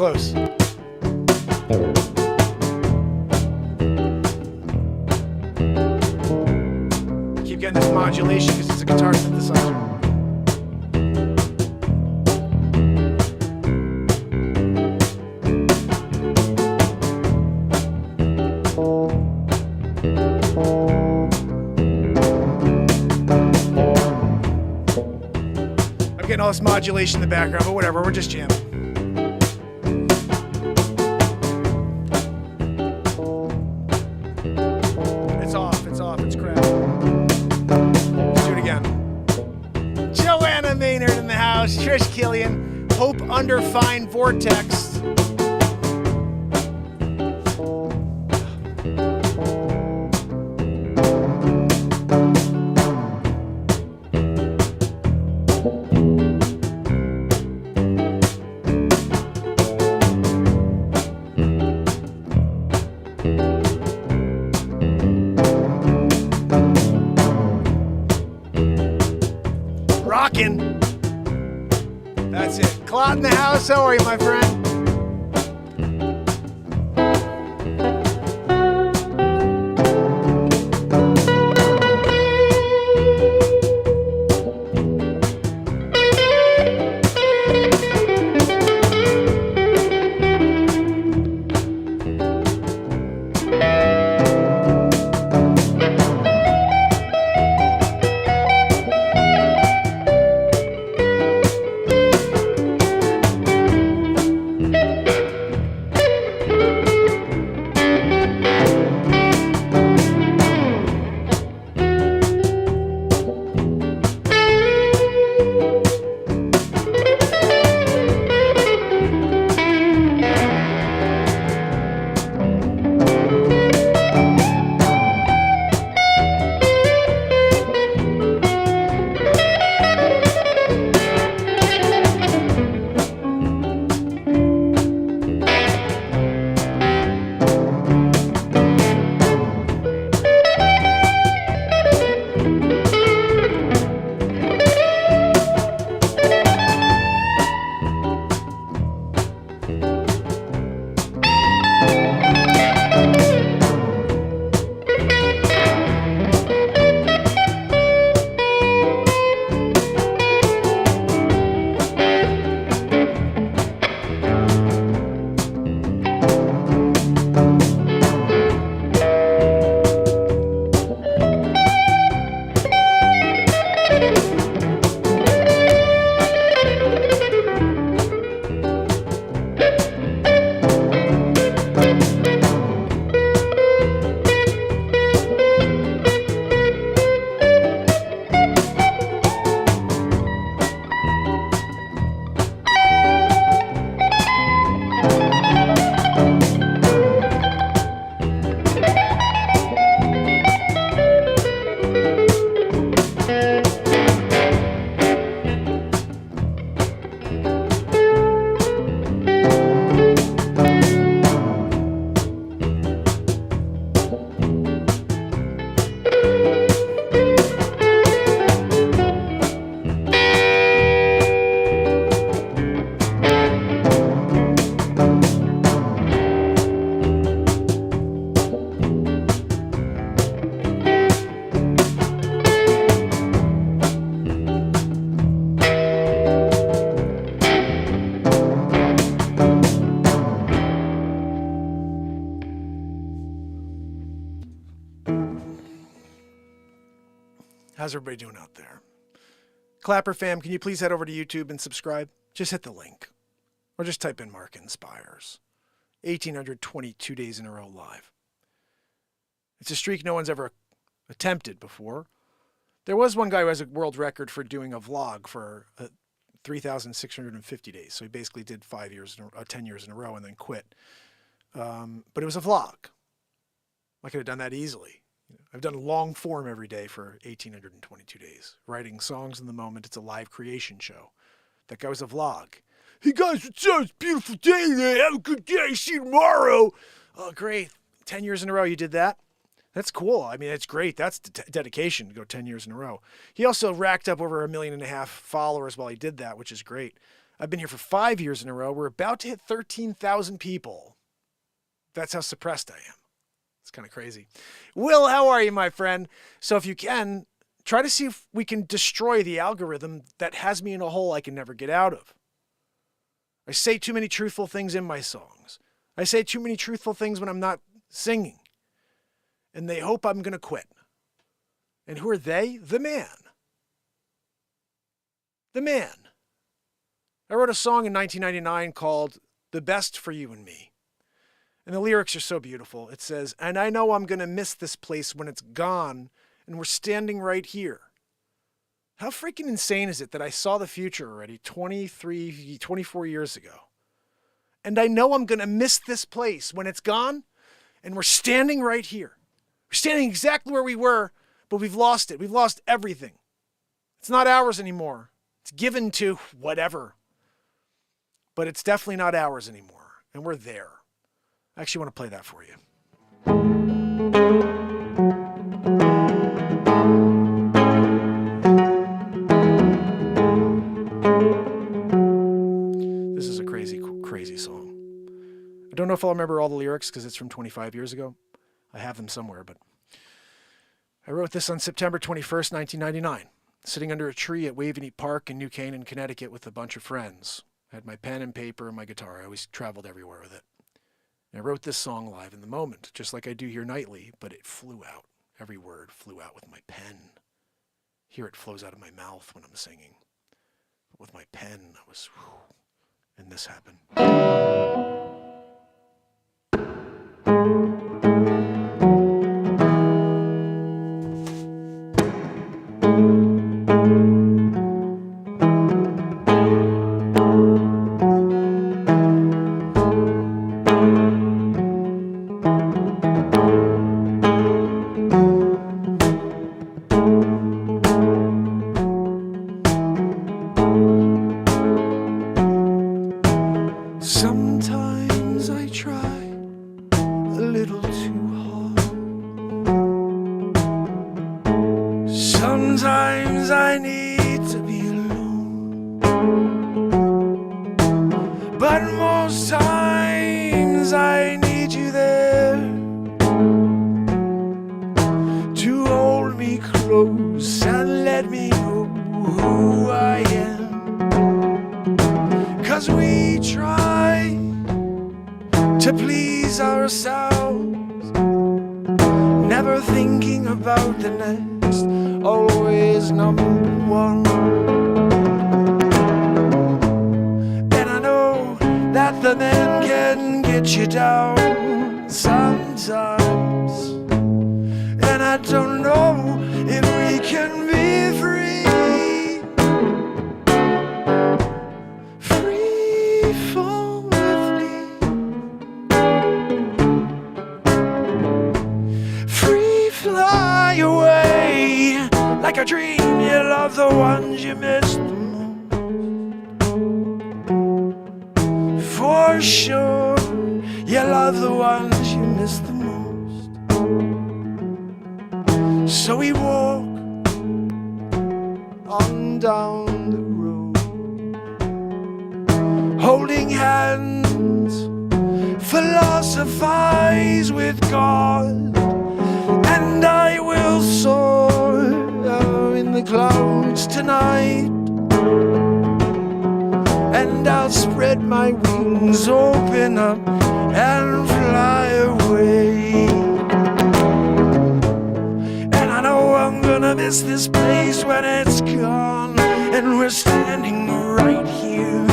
close. Keep getting this modulation because it's a guitar synthesizer. I'm getting all this modulation in the background, but whatever, we're just jamming. It's off, it's crap. Let's do it again. Joanna Maynard in the house, Trish Killian, Hope Under Fine Vortex. Rockin'. That's it. Claude in the house. How are you, my friend? How's everybody doing out there? Clapper fam, can you please head over to YouTube and subscribe? Just hit the link. Or just type in Mark Inspires. 1,822 days in a row live. It's a streak no one's ever attempted before. There was one guy who has a world record for doing a vlog for 3,650 days. So he basically did 10 years in a row and then quit. But it was a vlog. I could have done that easily. I've done long form every day for 1,822 days. Writing songs in the moment. It's a live creation show. That guy was a vlog. Hey guys, what's up? It's a beautiful day today. Have a good day. See you tomorrow. Oh, great. 10 years in a row you did that? That's cool. I mean, it's great. That's dedication to go 10 years in a row. He also racked up over 1.5 million followers while he did that, which is great. I've been here for 5 years in a row. We're about to hit 13,000 people. That's how suppressed I am. It's kind of crazy. Will, how are you, my friend? So if you can, try to see if we can destroy the algorithm that has me in a hole I can never get out of. I say too many truthful things in my songs. I say too many truthful things when I'm not singing. And they hope I'm going to quit. And who are they? The man. The man. I wrote a song in 1999 called The Best for You and Me. And the lyrics are so beautiful. It says, and I know I'm going to miss this place when it's gone, and we're standing right here. How freaking insane is it that I saw the future already 24 years ago? And I know I'm going to miss this place when it's gone, and we're standing right here. We're standing exactly where we were, but we've lost it. We've lost everything. It's not ours anymore. It's given to whatever. But it's definitely not ours anymore. And we're there. I actually want to play that for you. This is a crazy, crazy song. I don't know if I'll remember all the lyrics because it's from 25 years ago. I have them somewhere, but I wrote this on September 21st, 1999, sitting under a tree at Waveney Park in New Canaan, Connecticut with a bunch of friends. I had my pen and paper and my guitar. I always traveled everywhere with it. And I wrote this song live in the moment, just like I do here nightly, but it flew out. Every word flew out with my pen. Here it flows out of my mouth when I'm singing. But with my pen, I was, whew, and this happened. Sometimes I try a little too hard. Sometimes I need to be alone. But most times I need you there to hold me close and let me know who I am. 'Cause we try to please ourselves, never thinking about the next, always number one. And I know that the man can get you down sometimes, and I don't know if we can be free. Fly away like a dream. You love the ones you missed the most. For sure, you love the ones you missed the most. So we walk on down the road, holding hands, philosophize with God. And I will soar in the clouds tonight, and I'll spread my wings, open up and fly away. And I know I'm gonna miss this place when it's gone, and we're standing right here.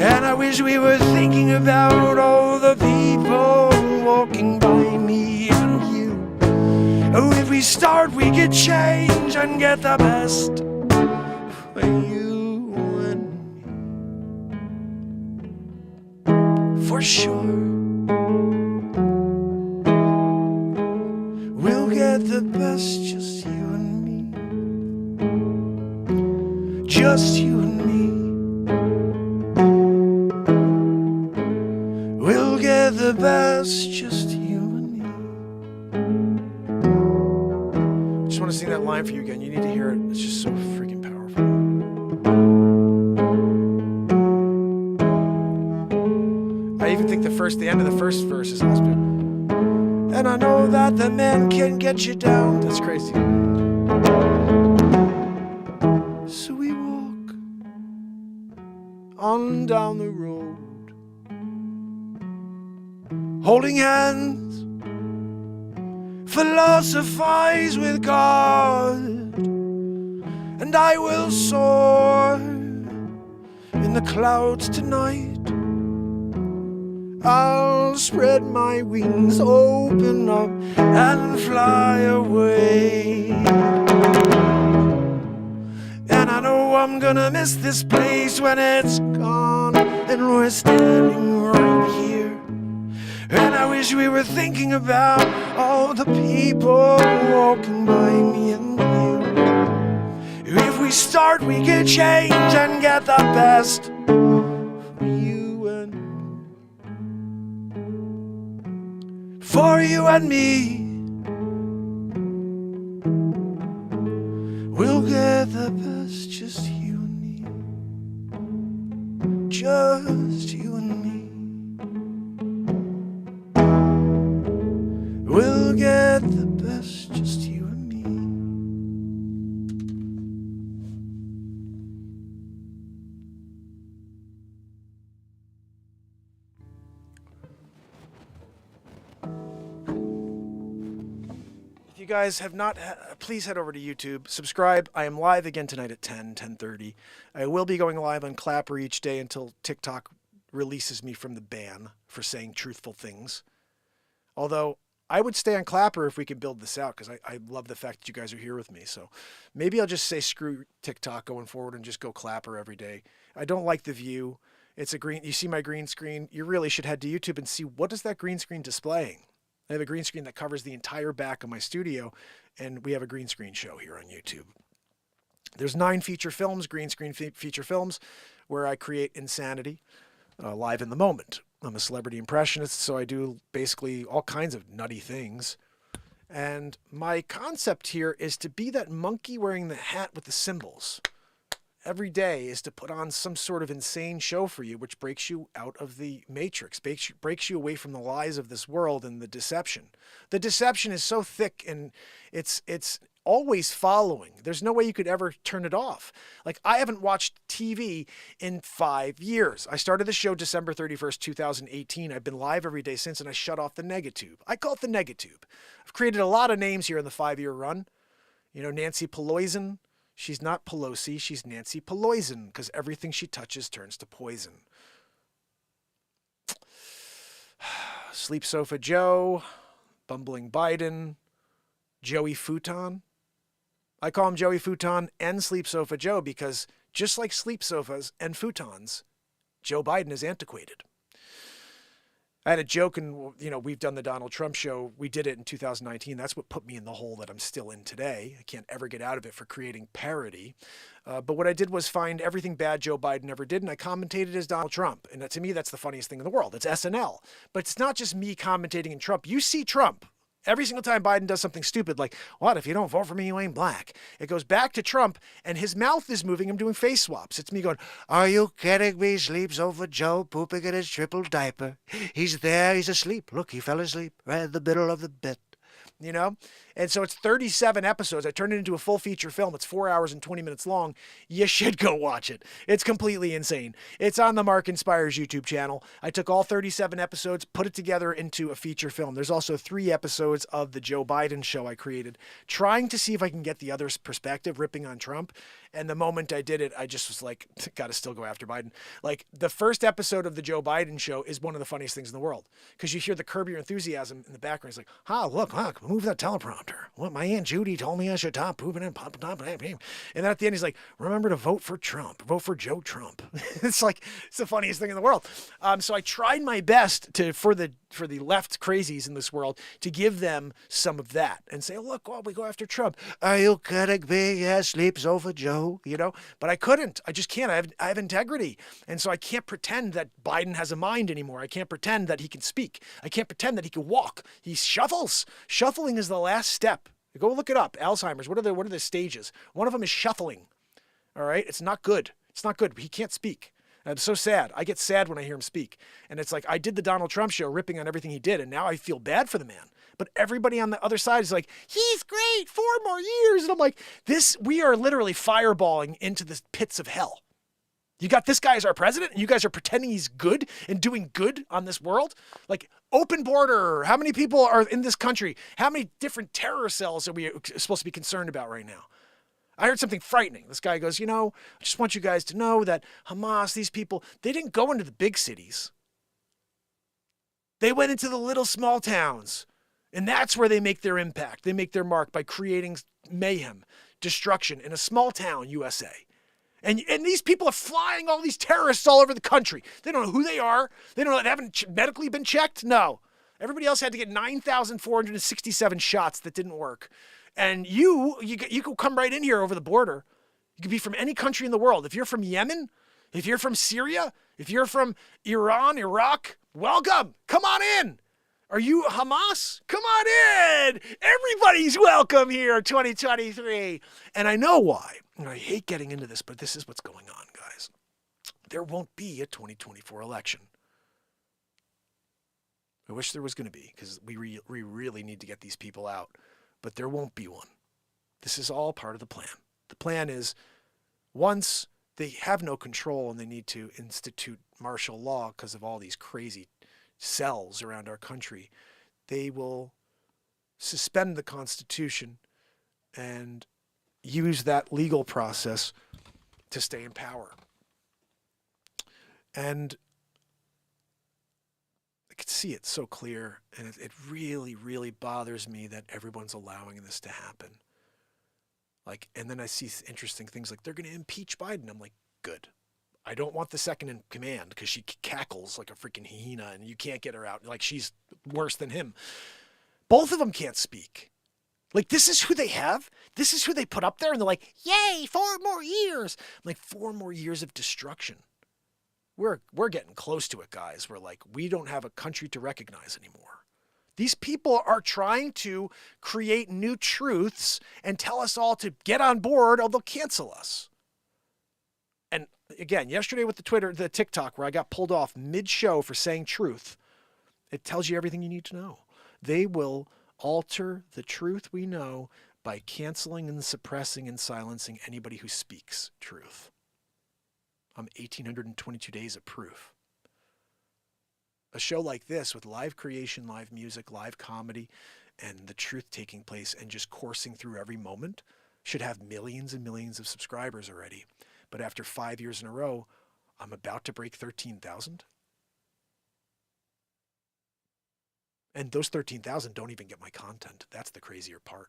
And I wish we were thinking about all the people walking by me and you. Oh, if we start, we could change and get the best for you and me. For sure, we'll get the best, just you and me. Just you and me. We'll get the best, just you and me. I just want to sing that line for you again. You need to hear it. It's just so freaking powerful. the end of the first verse is hospital. And I know that the man can get you down. That's crazy. So we walk on down the road, holding hands, philosophize with God, and I will soar in the clouds tonight. I'll spread my wings, open up and fly away. And I know I'm gonna miss this place when it's gone, and we're standing right here. And I wish we were thinking about all the people walking by me and you. If we start, we can change and get the best for you and for you and me. We'll get the best, just you and me. Just you and me. We'll get the best, just you and me. If you guys have not, please head over to YouTube, subscribe. I am live again tonight at 10:30. I will be going live on Clapper each day until TikTok releases me from the ban for saying truthful things. Although I would stay on Clapper if we could build this out, because I love the fact that you guys are here with me. So maybe I'll just say screw TikTok going forward and just go Clapper every day. I don't like the view. It's a green. You see my green screen? You really should head to YouTube and see what is that green screen displaying. I have a green screen that covers the entire back of my studio, and we have a green screen show here on YouTube. There's 9 feature films, green screen feature films, where I create insanity live in the moment. I'm a celebrity impressionist, so I do basically all kinds of nutty things. And my concept here is to be that monkey wearing the hat with the cymbals. Every day is to put on some sort of insane show for you, which breaks you out of the matrix, breaks you away from the lies of this world and the deception. The deception is so thick, and it's always following. There's no way you could ever turn it off. Like, I haven't watched TV in 5 years. I started the show December 31st, 2018. I've been live every day since, and I shut off the negatube. I call it the negatube. I've created a lot of names here in the 5-year run. You know, Nancy Pelosi. She's not Pelosi, she's Nancy Pelosi, because everything she touches turns to poison. Sleep Sofa Joe, Bumbling Biden, Joey Futon. I call him Joey Futon and Sleep Sofa Joe because just like sleep sofas and futons, Joe Biden is antiquated. I had a joke, and we've done the Donald Trump show. We did it in 2019. That's what put me in the hole that I'm still in today. I can't ever get out of it for creating parody. But what I did was find everything bad Joe Biden ever did, and I commentated as Donald Trump. And to me, that's the funniest thing in the world. It's SNL. But it's not just me commentating in Trump. You see Trump. Every single time Biden does something stupid, like, what, if you don't vote for me, you ain't black. It goes back to Trump, and his mouth is moving. I'm doing face swaps. It's me going, are you kidding me? Sleeps over Joe, pooping in his triple diaper. He's there, he's asleep. Look, he fell asleep right in the middle of the bit. And so it's 37 episodes. I turned it into a full feature film. It's 4 hours and 20 minutes long. You should go watch it. It's completely insane. It's on the Mark Inspires YouTube channel. I took all 37 episodes, put it together into a feature film. There's also 3 episodes of the Joe Biden show I created, trying to see if I can get the other's perspective, ripping on Trump. And the moment I did it, I just was like, gotta still go after Biden. Like, the first episode of the Joe Biden show is one of the funniest things in the world, because you hear the Curb Your Enthusiasm in the background. It's like, look, move that teleprompter. What, my Aunt Judy told me I should stop pooping and pop. And then at the end, he's like, remember to vote for Trump. Vote for Joe Trump. It's like, it's the funniest thing in the world. So I tried my best for the left crazies in this world to give them some of that and say, look, we go after Trump. Are you kidding me? Yeah, sleeps over Joe, But I couldn't. I just can't. I have integrity. And so I can't pretend that Biden has a mind anymore. I can't pretend that he can speak. I can't pretend that he can walk. He shuffles. Shuffling is the last step. Go look it up. Alzheimer's. What are the stages? One of them is shuffling. All right? It's not good. It's not good. He can't speak. I'm so sad. I get sad when I hear him speak. And it's like, I did the Donald Trump show ripping on everything he did, and now I feel bad for the man. But everybody on the other side is like, he's great, 4 more years. And I'm like, we are literally fireballing into the pits of hell. You got this guy as our president, and you guys are pretending he's good and doing good on this world? Like, open border. How many people are in this country? How many different terror cells are we supposed to be concerned about right now? I heard something frightening. This guy goes, I just want you guys to know that Hamas, these people, they didn't go into the big cities. They went into the little small towns. And that's where they make their impact. They make their mark by creating mayhem, destruction in a small town, USA. And these people are flying all these terrorists all over the country. They don't know who they are. They don't know, they haven't medically been checked. No. Everybody else had to get 9,467 shots that didn't work. And you could come right in here over the border. You could be from any country in the world. If you're from Yemen, if you're from Syria, if you're from Iran, Iraq, welcome. Come on in. Are you Hamas? Come on in. Everybody's welcome here, 2023. And I know why. And I hate getting into this, but this is what's going on, guys. There won't be a 2024 election. I wish there was going to be, because we really need to get these people out. But there won't be one. This is all part of the plan. The plan is, once they have no control and they need to institute martial law because of all these crazy cells around our country, they will suspend the Constitution and use that legal process to stay in power. And I could see it so clear, and it really, really bothers me that everyone's allowing this to happen. Like, and then I see interesting things like they're going to impeach Biden. I'm like, good. I don't want the second in command because she cackles like a freaking hyena and you can't get her out. Like, she's worse than him. Both of them can't speak. Like, this is who they have. This is who they put up there. And they're like, yay, 4 more years. I'm like, 4 more years of destruction. We're getting close to it, guys. We're like, we don't have a country to recognize anymore. These people are trying to create new truths and tell us all to get on board or they'll cancel us. And again, yesterday with the TikTok where I got pulled off mid-show for saying truth, it tells you everything you need to know. They will alter the truth we know by canceling and suppressing and silencing anybody who speaks truth. I'm 1,822 days of proof. A show like this with live creation, live music, live comedy, and the truth taking place and just coursing through every moment should have millions and millions of subscribers already. But after 5 years in a row, I'm about to break 13,000. And those 13,000 don't even get my content. That's the crazier part.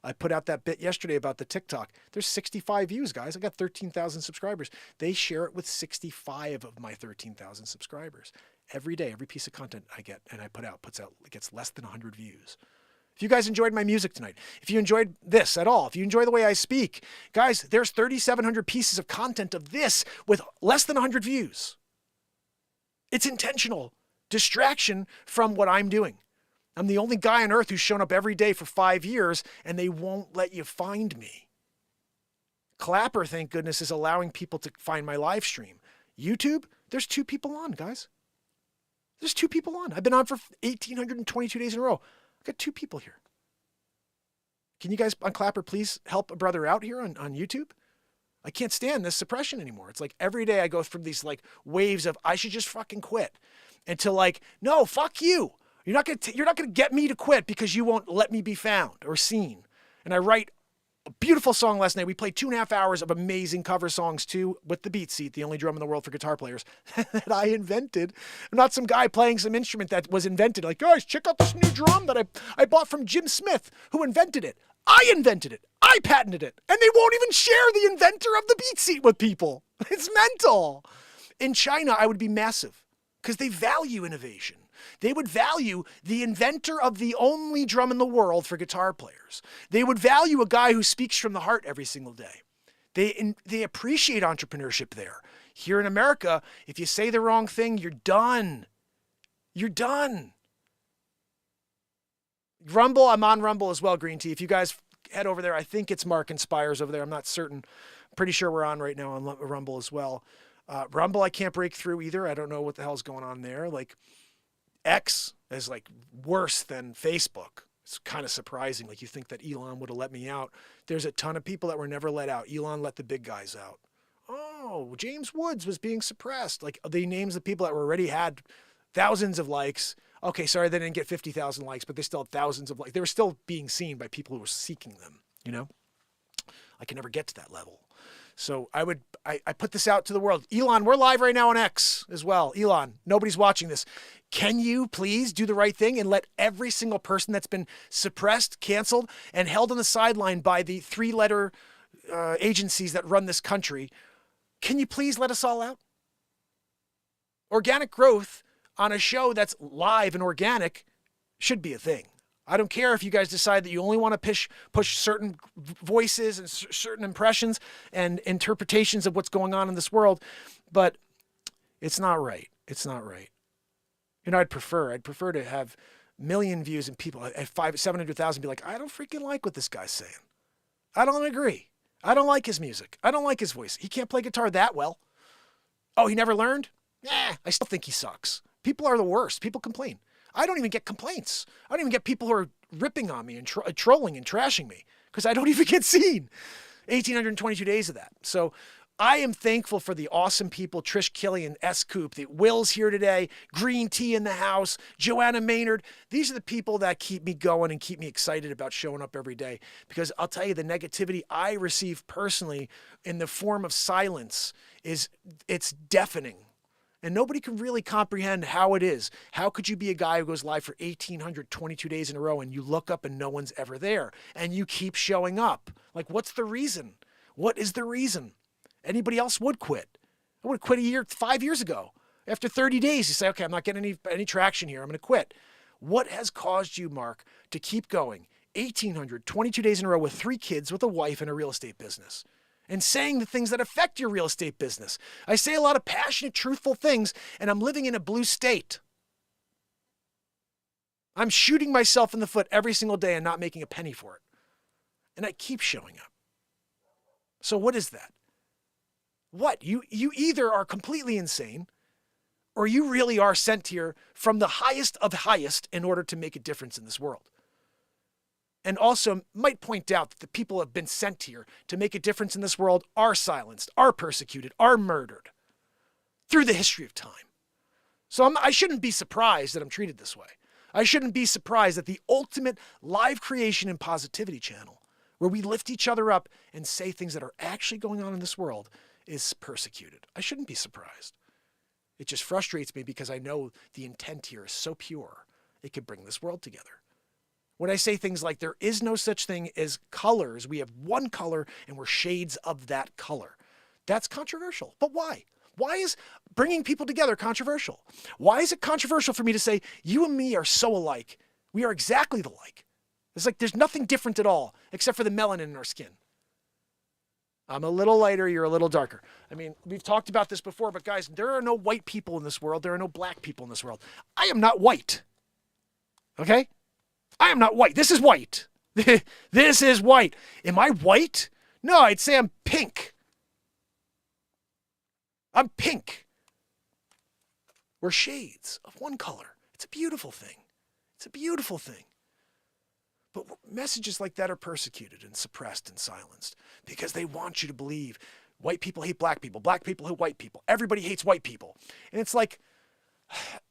I put out that bit yesterday about the TikTok. There's 65 views, guys. I got 13,000 subscribers. They share it with 65 of my 13,000 subscribers. Every day, every piece of content I get and I put out it gets less than 100 views. If you guys enjoyed my music tonight, if you enjoyed this at all, if you enjoy the way I speak, guys, there's 3,700 pieces of content of this with less than 100 views. It's intentional distraction from what I'm doing. I'm the only guy on earth who's shown up every day for 5 years, and they won't let you find me. Clapper, thank goodness, is allowing people to find my live stream. YouTube, there's 2 people on, guys. There's 2 people on. I've been on for 1,822 days in a row. I've got 2 people here. Can you guys on Clapper please help a brother out here on YouTube? I can't stand this suppression anymore. It's like every day I go from these like waves of I should just fucking quit until like, no, fuck you. You're not gonna get me to quit because you won't let me be found or seen. And I write a beautiful song last night. We played 2.5 hours of amazing cover songs too with the BeatSeat, the only drum in the world for guitar players that I invented. I'm not some guy playing some instrument that was invented. Like, guys, check out this new drum that I bought from Jim Smith, who invented it. I invented it. I patented it. And they won't even share the inventor of the BeatSeat with people. It's mental. In China, I would be massive because they value innovation. They would value the inventor of the only drum in the world for guitar players. They would value a guy who speaks from the heart every single day. They appreciate entrepreneurship there. Here in America, if you say the wrong thing, you're done. You're done. Rumble, I'm on Rumble as well, Green Tea. If you guys head over there, I think it's Mark Inspires over there. I'm not certain. I'm pretty sure we're on right now on Rumble as well. Rumble, I can't break through either. I don't know what the hell's going on there. Like, X is like worse than Facebook. It's kind of surprising. Like, you think that Elon would have let me out. There's a ton of people that were never let out. Elon let the big guys out. Oh, James Woods was being suppressed. Like, the names of people that already had thousands of likes. Okay, sorry, they didn't get 50,000 likes, but they still had thousands of likes. They were still being seen by people who were seeking them, you know? I can never get to that level. So I put this out to the world. Elon, we're live right now on X as well. Elon, nobody's watching this. Can you please do the right thing and let every single person that's been suppressed, canceled, and held on the sideline by the 3-letter agencies that run this country, can you please let us all out? Organic growth on a show that's live and organic should be a thing. I don't care if you guys decide that you only want to push certain voices and certain impressions and interpretations of what's going on in this world, but it's not right. It's not right. You know, I'd prefer to have million views and people at 700,000 be like, I don't freaking like what this guy's saying. I don't agree. I don't like his music. I don't like his voice. He can't play guitar that well. Oh, he never learned? I still think he sucks. People are the worst. People complain. I don't even get complaints. I don't even get people who are ripping on me and trolling and trashing me because I don't even get seen. 1,822 days of that. So I am thankful for the awesome people, Trish Killian, S. Coop, the Will's here today, Green Tea in the house, Joanna Maynard. These are the people that keep me going and keep me excited about showing up every day. Because I'll tell you, the negativity I receive personally in the form of silence it's deafening. And nobody can really comprehend how it is. How could you be a guy who goes live for 1,822 days in a row and you look up and no one's ever there and you keep showing up? Like, what's the reason? What is the reason? Anybody else would quit. I would have quit 5 years ago. After 30 days, you say, okay, I'm not getting any traction here. I'm going to quit. What has caused you, Mark, to keep going 1,822 days in a row with 3 kids, with a wife, and a real estate business? And saying the things that affect your real estate business. I say a lot of passionate, truthful things, and I'm living in a blue state. I'm shooting myself in the foot every single day and not making a penny for it. And I keep showing up. So what is that? What? You either are completely insane, or you really are sent here from the highest of the highest in order to make a difference in this world. And also might point out that the people who have been sent here to make a difference in this world are silenced, are persecuted, are murdered through the history of time. So I shouldn't be surprised that I'm treated this way. I shouldn't be surprised that the ultimate live creation and positivity channel, where we lift each other up and say things that are actually going on in this world, is persecuted. I shouldn't be surprised. It just frustrates me because I know the intent here is so pure, it could bring this world together. When I say things like there is no such thing as colors, we have one color and we're shades of that color. That's controversial. But why? Why is bringing people together controversial? Why is it controversial for me to say you and me are so alike? We are exactly alike. It's like there's nothing different at all except for the melanin in our skin. I'm a little lighter, you're a little darker. I mean, we've talked about this before, but guys, there are no white people in this world. There are no black people in this world. I am not white. Okay? I am not white. This is white. This is white. Am I white? No, I'd say I'm pink. I'm pink. We're shades of one color. It's a beautiful thing. It's a beautiful thing. But messages like that are persecuted and suppressed and silenced because they want you to believe white people hate black people hate white people. Everybody hates white people. And it's like,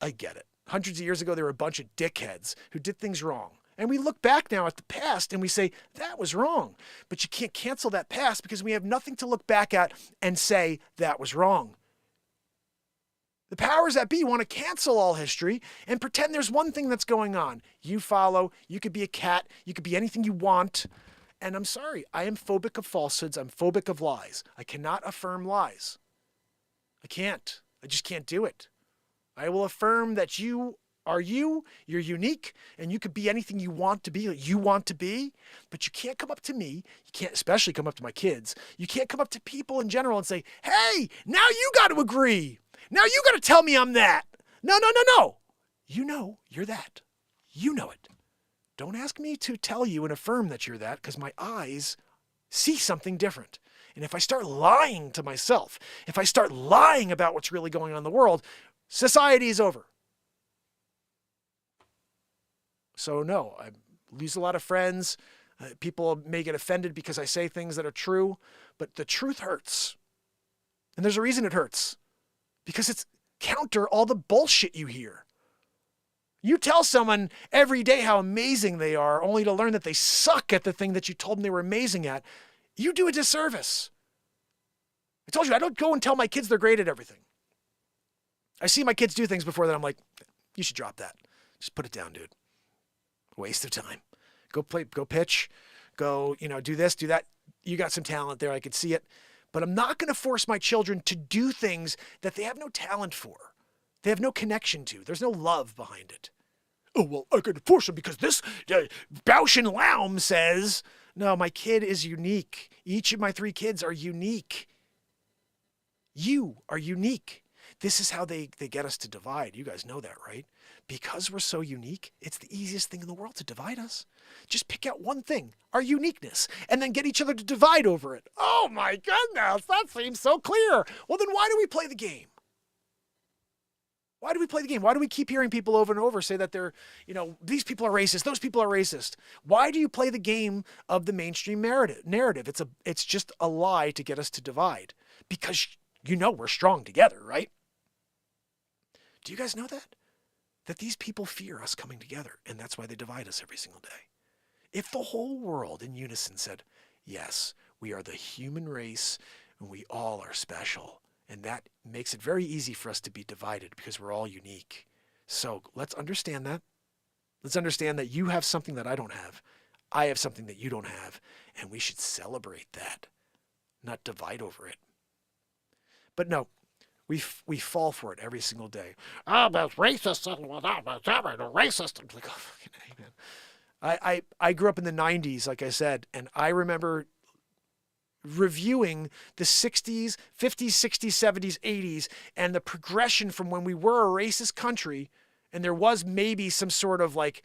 I get it. Hundreds of years ago, there were a bunch of dickheads who did things wrong. And we look back now at the past and we say, that was wrong. But you can't cancel that past because we have nothing to look back at and say that was wrong. The powers that be want to cancel all history and pretend there's one thing that's going on. You follow, you could be a cat, you could be anything you want. And I'm sorry, I am phobic of falsehoods, I'm phobic of lies. I cannot affirm lies. I can't. I just can't do it. I will affirm that you are you, you're unique, and you could be anything you want to be, but you can't come up to me, you can't especially come up to my kids, you can't come up to people in general and say, hey, now you got to agree. Now you got to tell me I'm that. No. You know you're that. You know it. Don't ask me to tell you and affirm that you're that because my eyes see something different. And if I start lying to myself, if I start lying about what's really going on in the world, society is over. So no, I lose a lot of friends. People may get offended because I say things that are true, but the truth hurts. And there's a reason it hurts. Because it's counter all the bullshit you hear. You tell someone every day how amazing they are, only to learn that they suck at the thing that you told them they were amazing at. You do a disservice. I told you, I don't go and tell my kids they're great at everything. I see my kids do things before that I'm like, you should drop that. Just put it down, dude. Waste of time. Go play, go pitch, go, do this, do that. You got some talent there. I could see it. But I'm not going to force my children to do things that they have no talent for. They have no connection to. There's no love behind it. Oh, well, I could force them because this Bausch and Laum says. No, my kid is unique. Each of my 3 kids are unique. You are unique. This is how they get us to divide. You guys know that, right? Because we're so unique, it's the easiest thing in the world to divide us. Just pick out one thing, our uniqueness, and then get each other to divide over it. Oh my goodness, that seems so clear. Well, then why do we play the game? Why do we play the game? Why do we keep hearing people over and over say that they're, these people are racist, those people are racist? Why do you play the game of the mainstream narrative? It's just a lie to get us to divide. Because we're strong together, right? Do you guys know that? That these people fear us coming together, and that's why they divide us every single day. If the whole world in unison said, yes, we are the human race, and we all are special, and that makes it very easy for us to be divided because we're all unique. So let's understand that. Let's understand that you have something that I don't have. I have something that you don't have, and we should celebrate that, not divide over it. But no, we fall for it every single day. Oh, but racist and racist. I'm like, oh, fucking hey, man. I grew up in the 90s, like I said, and I remember reviewing the 60s, 50s, 60s, 70s, 80s, and the progression from when we were a racist country, and there was maybe some sort of like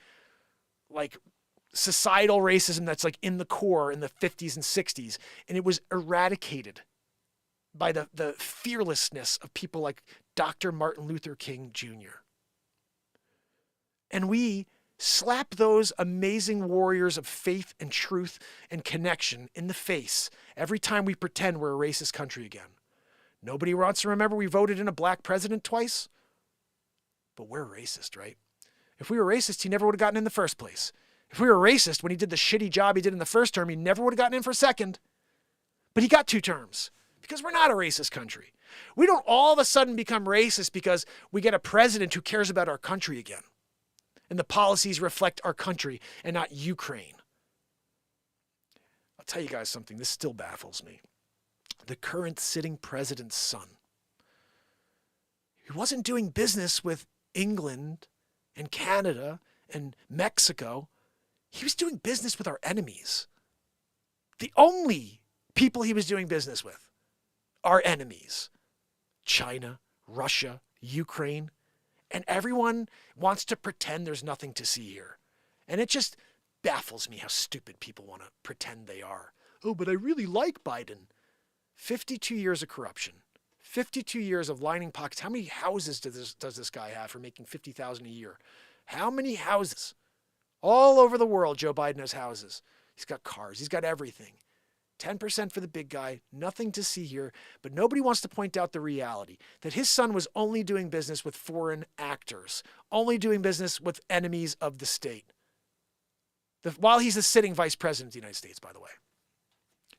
societal racism that's like in the core in the 50s and 60s, and it was eradicated by the fearlessness of people like Dr. Martin Luther King Jr. And we slap those amazing warriors of faith and truth and connection in the face every time we pretend we're a racist country again. Nobody wants to remember we voted in a black president twice, but we're racist, right? If we were racist, he never would have gotten in the first place. If we were racist when he did the shitty job he did in the first term, he never would have gotten in for a second. But he got 2 terms. Because we're not a racist country. We don't all of a sudden become racist because we get a president who cares about our country again. And the policies reflect our country and not Ukraine. I'll tell you guys something. This still baffles me. The current sitting president's son. He wasn't doing business with England and Canada and Mexico. He was doing business with our enemies. The only people he was doing business with. Our enemies, China, Russia, Ukraine, and everyone wants to pretend there's nothing to see here. And it just baffles me how stupid people want to pretend they are. Oh, but I really like Biden. 52 years of corruption, 52 years of lining pockets. How many houses does this guy have for making $50,000 a year? How many houses? All over the world, Joe Biden has houses. He's got cars. He's got everything. 10% for the big guy, nothing to see here, but nobody wants to point out the reality that his son was only doing business with foreign actors, only doing business with enemies of the state. While he's the sitting vice president of the United States, by the way.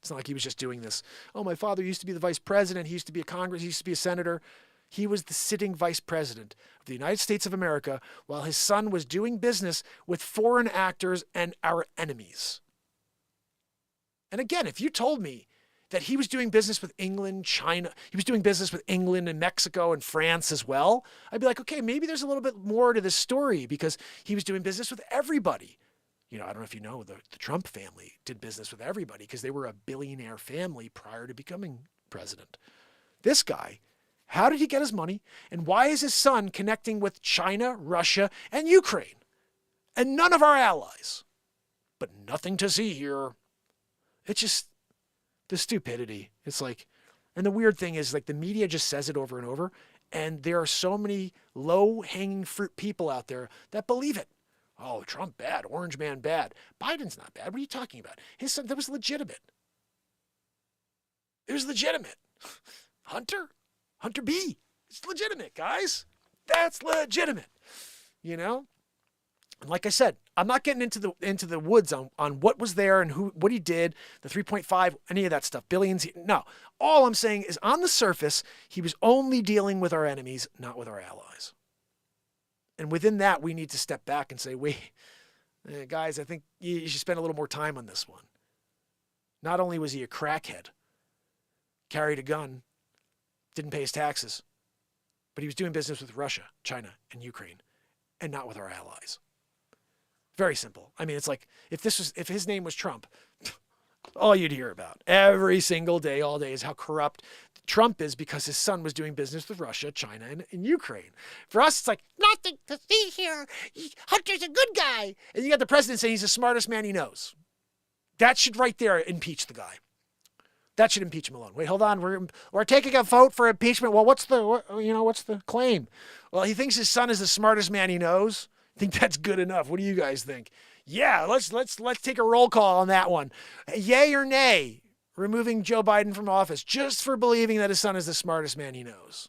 It's not like he was just doing this. Oh, my father used to be the vice president. He used to be a Congress. He used to be a senator. He was the sitting vice president of the United States of America while his son was doing business with foreign actors and our enemies. And again, if you told me that he was doing business with England, China, he was doing business with England and Mexico and France as well, I'd be like, okay, maybe there's a little bit more to this story because he was doing business with everybody. I don't know if you know, the Trump family did business with everybody because they were a billionaire family prior to becoming president. This guy, how did he get his money? And why is his son connecting with China, Russia, and Ukraine? And none of our allies. But nothing to see here. It's just the stupidity. It's like, and the weird thing is like the media just says it over and over. And there are so many low-hanging fruit people out there that believe it. Oh, Trump bad, Orange Man bad. Biden's not bad. What are you talking about? His son, that was legitimate. It was legitimate. Hunter B. It's legitimate, guys. That's legitimate. You know? And like I said, I'm not getting into the woods on what was there and what he did, the 3.5, any of that stuff, billions. No. All I'm saying is on the surface, he was only dealing with our enemies, not with our allies. And within that, we need to step back and say, wait, guys, I think you should spend a little more time on this one. Not only was he a crackhead, carried a gun, didn't pay his taxes, but he was doing business with Russia, China, and Ukraine, and not with our allies. Very simple. I mean, it's like if his name was Trump, all you'd hear about every single day, all day, is how corrupt Trump is because his son was doing business with Russia, China, and Ukraine. For us, it's like, nothing to see here. Hunter's a good guy. And you got the president saying he's the smartest man he knows. That should right there impeach the guy. That should impeach him alone. Wait, hold on. We're taking a vote for impeachment. Well, what's the claim? Well, he thinks his son is the smartest man he knows. I think that's good enough. What do you guys think? Yeah, let's take a roll call on that one. Yay or nay, removing Joe Biden from office just for believing that his son is the smartest man he knows.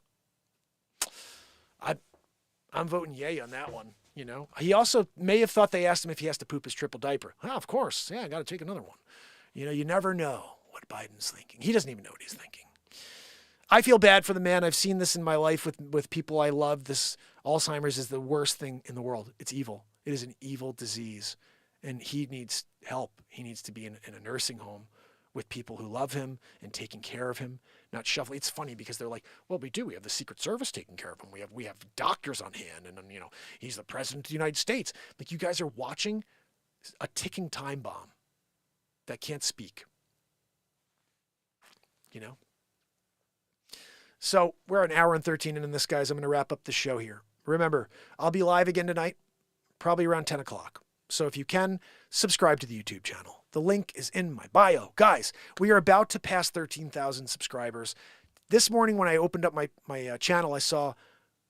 I'm voting yay on that one. You know, he also may have thought they asked him if he has to poop his triple diaper. Oh, of course. Yeah, I got to take another one. You know, you never know what Biden's thinking. He doesn't even know what he's thinking. I feel bad for the man. I've seen this in my life with people I love. This Alzheimer's is the worst thing in the world. It's evil. It is an evil disease. And he needs help. He needs to be in a nursing home with people who love him and taking care of him, not shuffling. It's funny because they're like, well, we do. We have the Secret Service taking care of him. We have doctors on hand. And, you know, he's the president of the United States. Like, you guys are watching a ticking time bomb that can't speak. You know? So we're an hour and 13 in this, guys. I'm going to wrap up the show here. Remember, I'll be live again tonight, probably around 10 o'clock. So if you can, subscribe to the YouTube channel. The link is in my bio. Guys, we are about to pass 13,000 subscribers. This morning when I opened up my channel, I saw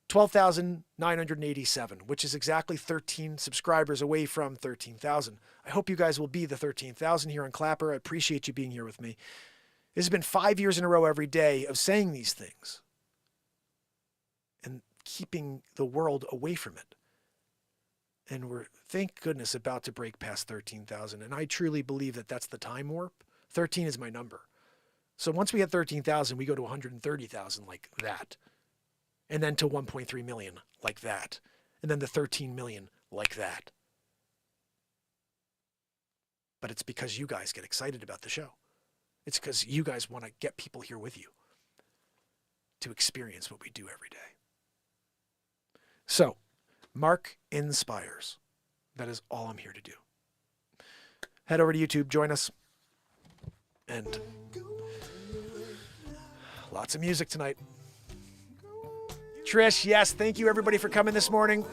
12,987, which is exactly 13 subscribers away from 13,000. I hope you guys will be the 13,000 here on Clapper. I appreciate you being here with me. This has been 5 years in a row every day of saying these things and keeping the world away from it. And we're, thank goodness, about to break past 13,000. And I truly believe that that's the time warp. 13 is my number. So once we hit 13,000, we go to 130,000 like that. And then to 1.3 million like that. And then to 13 million like that. But it's because you guys get excited about the show. It's because you guys want to get people here with you to experience what we do every day. So, Mark inspires. That is all I'm here to do. Head over to YouTube, join us. And lots of music tonight. Trish, yes, thank you everybody for coming this morning.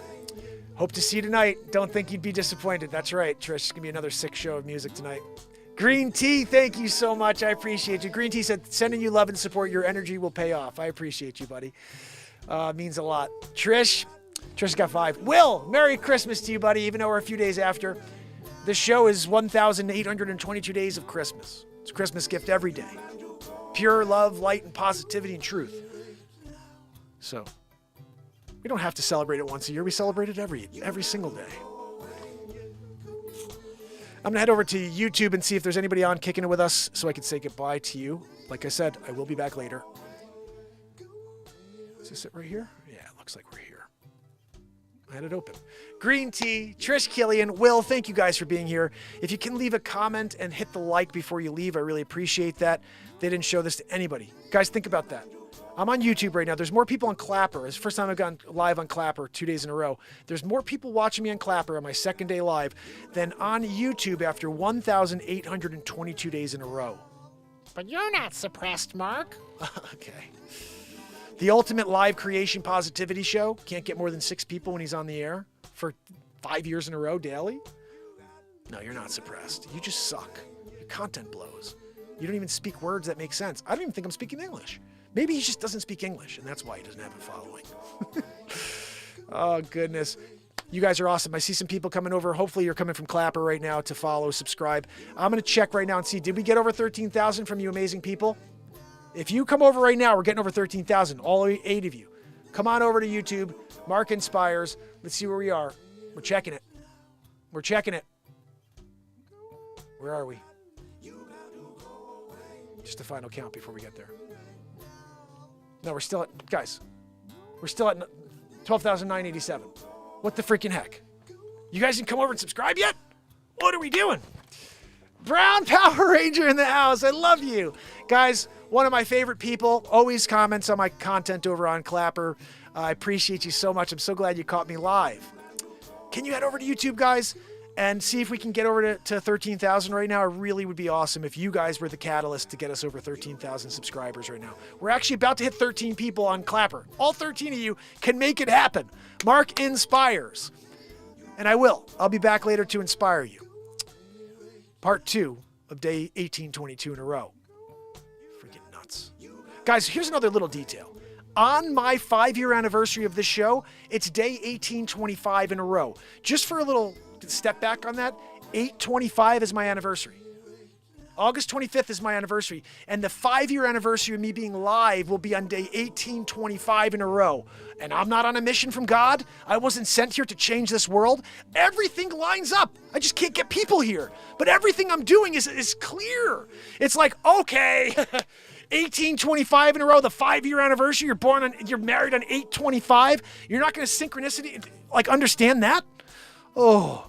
Hope to see you tonight. Don't think you'd be disappointed. That's right, Trish. It's going to be another sick show of music tonight. Green Tea, thank you so much. I appreciate you. Green Tea said, sending you love and support. Your energy will pay off. I appreciate you, buddy. Means a lot. Trish got 5. Will, Merry Christmas to you, buddy, even though we're a few days after. This show is 1,822 days of Christmas. It's a Christmas gift every day. Pure love, light, and positivity and truth. So, we don't have to celebrate it once a year. We celebrate it every single day. I'm going to head over to YouTube and see if there's anybody on kicking it with us so I can say goodbye to you. Like I said, I will be back later. Is this it right here? Yeah, it looks like we're here. I had it open. Green Tea, Trish Killian, Will, thank you guys for being here. If you can leave a comment and hit the like before you leave, I really appreciate that. They didn't show this to anybody. Guys, think about that. I'm on YouTube right now. There's more people on Clapper. It's the first time I've gone live on Clapper 2 days in a row. There's more people watching me on Clapper on my second day live than on YouTube after 1,822 days in a row. But you're not suppressed, Mark. Okay. The ultimate live creation positivity show. Can't get more than 6 people when he's on the air for 5 years in a row daily. No, you're not suppressed. You just suck. Your content blows. You don't even speak words that make sense. I don't even think I'm speaking English. Maybe he just doesn't speak English, and that's why he doesn't have a following. Oh, goodness. You guys are awesome. I see some people coming over. Hopefully you're coming from Clapper right now to follow, subscribe. I'm going to check right now and see, did we get over 13,000 from you amazing people? If you come over right now, we're getting over 13,000, all 8 of you. Come on over to YouTube, Mark Inspires. Let's see where we are. We're checking it. We're checking it. Where are we? Just a final count before we get there. No, we're still at, guys, we're still at 12,987. What the freaking heck? You guys didn't come over and subscribe yet? What are we doing? Brown Power Ranger in the house. I love you. Guys, one of my favorite people, always comments on my content over on Clapper. I appreciate you so much. I'm so glad you caught me live. Can you head over to YouTube, guys, and see if we can get over to 13,000 right now? It really would be awesome if you guys were the catalyst to get us over 13,000 subscribers right now. We're actually about to hit 13 people on Clapper. All 13 of you can make it happen. Mark Inspires. And I will. I'll be back later to inspire you. Part 2 of day 1822 in a row. Freaking nuts. Guys, here's another little detail. On my 5-year anniversary of this show, it's day 1825 in a row. Just for a little step back on that, 825 is my anniversary. August 25th is my anniversary. And the 5-year anniversary of me being live will be on day 1825 in a row. And I'm not on a mission from God. I wasn't sent here to change this world. Everything lines up. I just can't get people here. But everything I'm doing is clear. It's like, okay, 1825 in a row, the 5-year anniversary. You're married on 825. You're not going to synchronicity, like, understand that? Oh,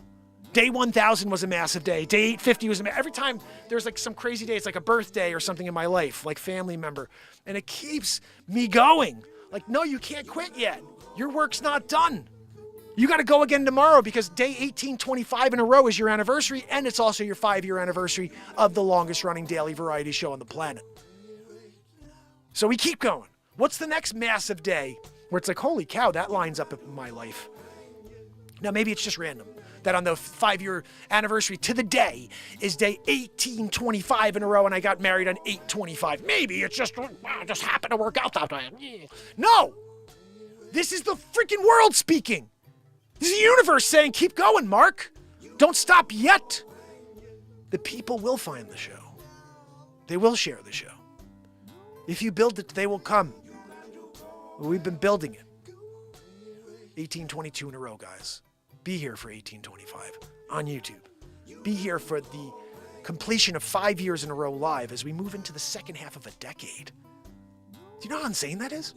day 1000 was a massive day. Day 850 was every time there's like some crazy day, it's like a birthday or something in my life, like family member. And it keeps me going. Like, no, you can't quit yet. Your work's not done. You got to go again tomorrow because day 1825 in a row is your anniversary. And it's also your 5-year anniversary of the longest running daily variety show on the planet. So we keep going. What's the next massive day where it's like, holy cow, that lines up in my life? Now, maybe it's just random that on the 5-year anniversary to the day is day 1825 in a row and I got married on 825. Maybe it's just happened to work out that way. No! This is the freaking world speaking. This is the universe saying, keep going, Mark. Don't stop yet. The people will find the show. They will share the show. If you build it, they will come. We've been building it. 1822 in a row, guys. Be here for 1825 on YouTube. Be here for the completion of 5 years in a row live as we move into the second half of a decade. Do you know how insane that is?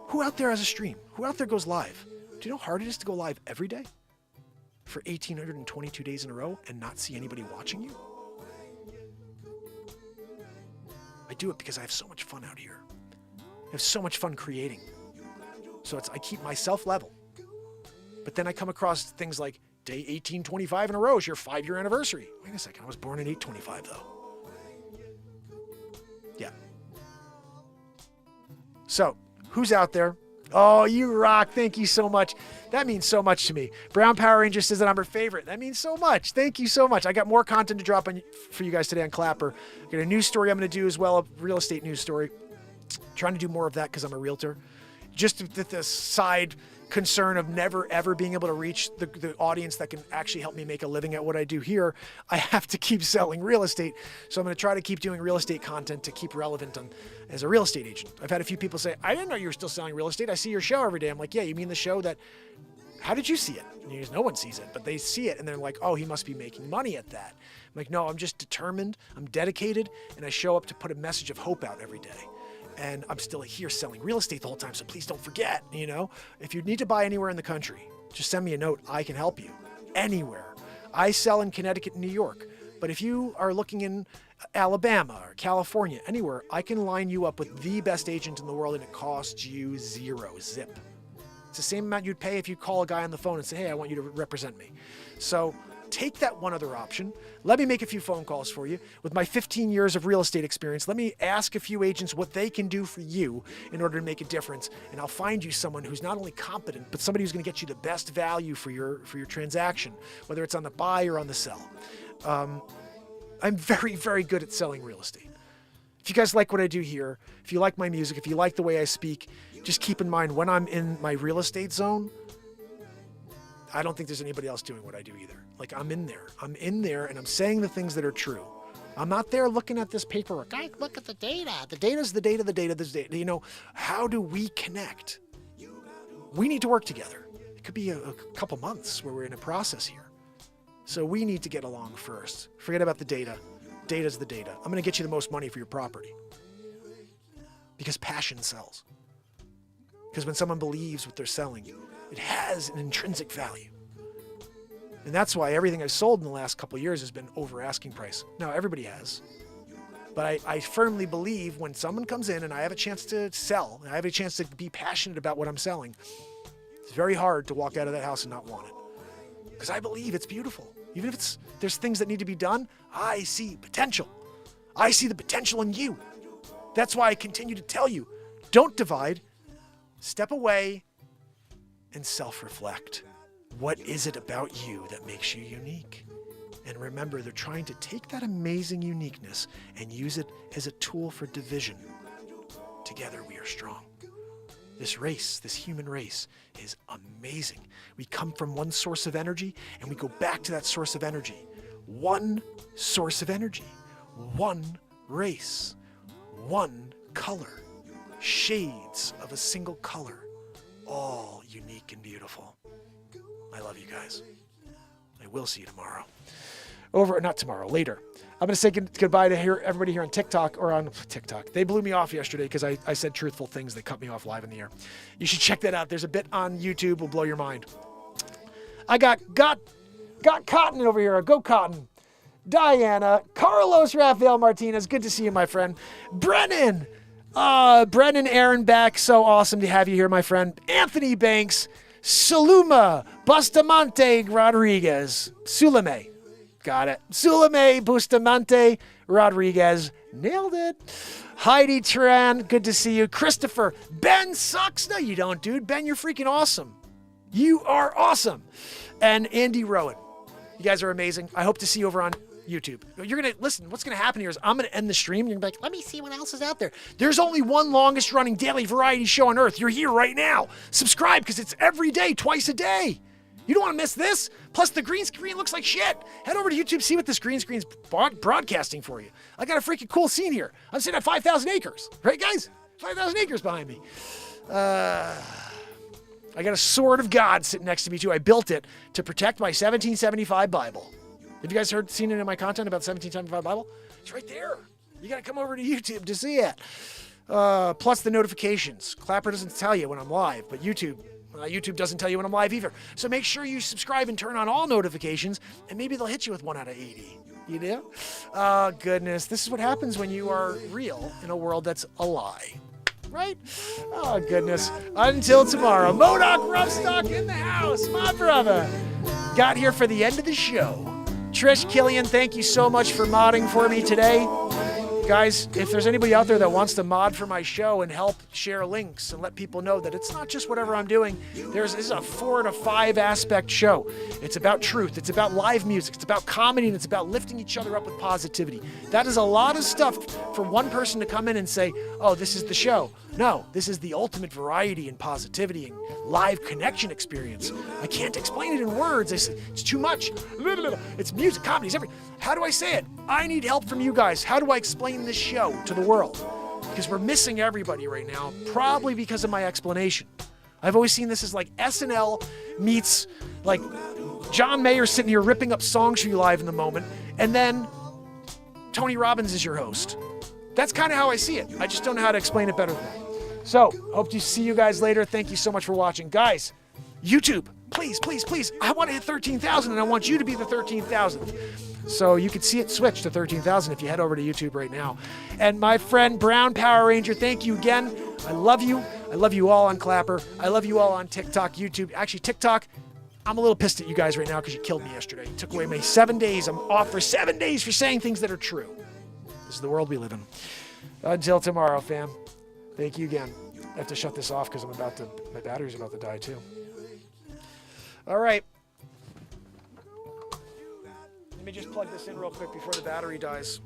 Who out there has a stream? Who out there goes live? Do you know how hard it is to go live every day for 1,822 days in a row and not see anybody watching you? I do it because I have so much fun out here. I have so much fun creating. So I keep myself level. But then I come across things like day 1825 in a row is your 5-year anniversary. Wait a second, I was born in 825 though. Yeah. So, who's out there? Oh, you rock. Thank you so much. That means so much to me. Brown Power Ranger says that I'm her favorite. That means so much. Thank you so much. I got more content to drop for you guys today on Clapper. I got a news story I'm going to do as well, a real estate news story. Trying to do more of that because I'm a realtor. Just the side concern of never ever being able to reach the audience that can actually help me make a living at what I do here. I have to keep selling real estate. So I'm going to try to keep doing real estate content to keep relevant as a real estate agent. I've had a few people say, I didn't know you were still selling real estate. I see your show every day. I'm like, yeah, you mean the show that, how did you see it? And no one sees it, but they see it and they're like, oh, he must be making money at that. I'm like, no, I'm just determined. I'm dedicated. And I show up to put a message of hope out every day. And I'm still here selling real estate the whole time, so please don't forget, if you need to buy anywhere in the country, just send me a note. I can help you anywhere. I sell in Connecticut and New York, but if you are looking in Alabama or California, anywhere, I can line you up with the best agent in the world and it costs you zip. It's the same amount you'd pay if you call a guy on the phone and say, hey, I want you to represent me. So take that one other option. Let me make a few phone calls for you. With my 15 years of real estate experience, let me ask a few agents what they can do for you in order to make a difference. And I'll find you someone who's not only competent, but somebody who's going to get you the best value for your transaction, whether it's on the buy or on the sell. I'm very, very good at selling real estate. If you guys like what I do here, if you like my music, if you like the way I speak, just keep in mind when I'm in my real estate zone, I don't think there's anybody else doing what I do either. Like I'm in there and I'm saying the things that are true. I'm not there looking at this paperwork. I look at the data. The data's the data, the data's the data. You know, how do we connect? We need to work together. It could be a couple months where we're in a process here. So we need to get along first. Forget about the data. Data's the data. I'm going to get you the most money for your property. Because passion sells. Because when someone believes what they're selling, it has an intrinsic value. And that's why everything I've sold in the last couple of years has been over asking price. Now, everybody has. But I firmly believe when someone comes in and I have a chance to sell, and I have a chance to be passionate about what I'm selling, it's very hard to walk out of that house and not want it. Because I believe it's beautiful. Even if there's things that need to be done, I see potential. I see the potential in you. That's why I continue to tell you, don't divide. Step away and self-reflect. What is it about you that makes you unique? And remember, they're trying to take that amazing uniqueness and use it as a tool for division. Together we are strong. This race, this human race, is amazing. We come from one source of energy and we go back to that source of energy. One source of energy, one race, one color, shades of a single color, all unique and beautiful. I love you guys. I will see you tomorrow. Not tomorrow, later. I'm going to say goodbye to everybody here on TikTok or on TikTok. They blew me off yesterday because I said truthful things. They cut me off live in the air. You should check that out. There's a bit on YouTube will blow your mind. I got Cotton over here. Go Cotton. Diana. Carlos Rafael Martinez. Good to see you, my friend. Brennan. Brennan Aaron back. So awesome to have you here, my friend. Anthony Banks. Suluma Bustamante Rodriguez. Sulame. Got it. Sulame Bustamante Rodriguez. Nailed it. Heidi Tran. Good to see you. Christopher. Ben sucks. No, you don't, dude. Ben, you're freaking awesome. You are awesome. And Andy Rowan. You guys are amazing. I hope to see you over on YouTube. You're going to listen. What's going to happen here is I'm going to end the stream. You're going to be like, let me see what else is out there. There's only one longest running daily variety show on earth. You're here right now. Subscribe because it's every day, twice a day. You don't want to miss this. Plus, the green screen looks like shit. Head over to YouTube, see what this green screen's broadcasting for you. I got a freaking cool scene here. I'm sitting at 5,000 acres. Right, guys? 5,000 acres behind me. I got a sword of God sitting next to me, too. I built it to protect my 1775 Bible. Have you guys seen it in my content about 1775 Bible? It's right there. You got to come over to YouTube to see it. Plus the notifications. Clapper doesn't tell you when I'm live, but YouTube doesn't tell you when I'm live either. So make sure you subscribe and turn on all notifications, and maybe they'll hit you with 1 out of 80. You know? Oh, goodness. This is what happens when you are real in a world that's a lie. Right? Oh, goodness. Until tomorrow. Modoc Ruffstock in the house. My brother. Got here for the end of the show. Trish Killian, thank you so much for modding for me today. Guys, if there's anybody out there that wants to mod for my show and help share links and let people know that it's not just whatever I'm doing, this is a 4 to 5 aspect show. It's about truth, it's about live music, it's about comedy, and it's about lifting each other up with positivity. That is a lot of stuff for one person to come in and say, oh, this is the show. No, this is the ultimate variety and positivity and live connection experience. I can't explain it in words. It's too much. It's music, comedy, it's everything. How do I say it? I need help from you guys. How do I explain this show to the world? Because we're missing everybody right now, probably because of my explanation. I've always seen this as like SNL meets like John Mayer sitting here ripping up songs for you live in the moment, and then Tony Robbins is your host. That's kind of how I see it. I just don't know how to explain it better than that. So, hope to see you guys later. Thank you so much for watching. Guys, YouTube, please, please, please. I want to hit 13,000, and I want you to be the 13,000th. So you can see it switch to 13,000 if you head over to YouTube right now. And my friend Brown Power Ranger, thank you again. I love you. I love you all on Clapper. I love you all on TikTok, YouTube. Actually, TikTok, I'm a little pissed at you guys right now because you killed me yesterday. You took away my 7 days. I'm off for 7 days for saying things that are true. This is the world we live in. Until tomorrow, fam. Thank you again. I have to shut this off because my battery's about to die too. All right. me just plug this in real quick before the battery dies.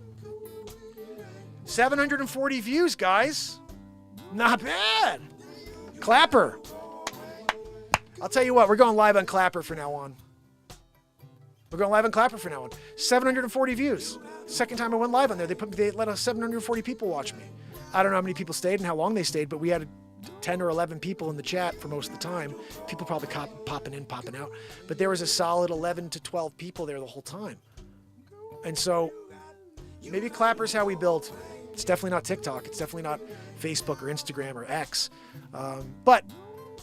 740 views, guys. Not bad. Clapper. I'll tell you what, we're going live on Clapper from now on. We're going live on Clapper from now on. 740 views. Second time I went live on there, they let us 740 people watch me. I don't know how many people stayed and how long they stayed, but we had 10 or 11 people in the chat for most of the time. People probably popping in, popping out. But there was a solid 11 to 12 people there the whole time. And so maybe Clapper's how we build. It's definitely not TikTok. It's definitely not Facebook or Instagram or X. But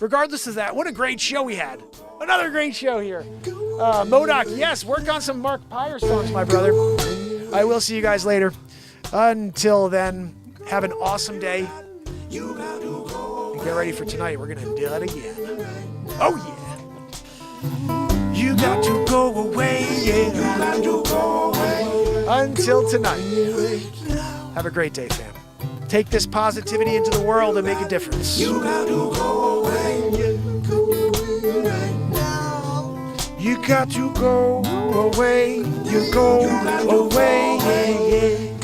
regardless of that, what a great show we had. Another great show here. MODOK, yes, work on some Mark Pires songs, my brother. I will see you guys later. Until then, have an awesome day. And get ready for tonight. We're going to do it again. Oh, yeah. You got to go away, yeah. You got to go away. Until tonight. Have a great day, fam. Take this positivity into the world and make a difference. You got to go away, yeah. You got to go away. You go away, yeah, yeah.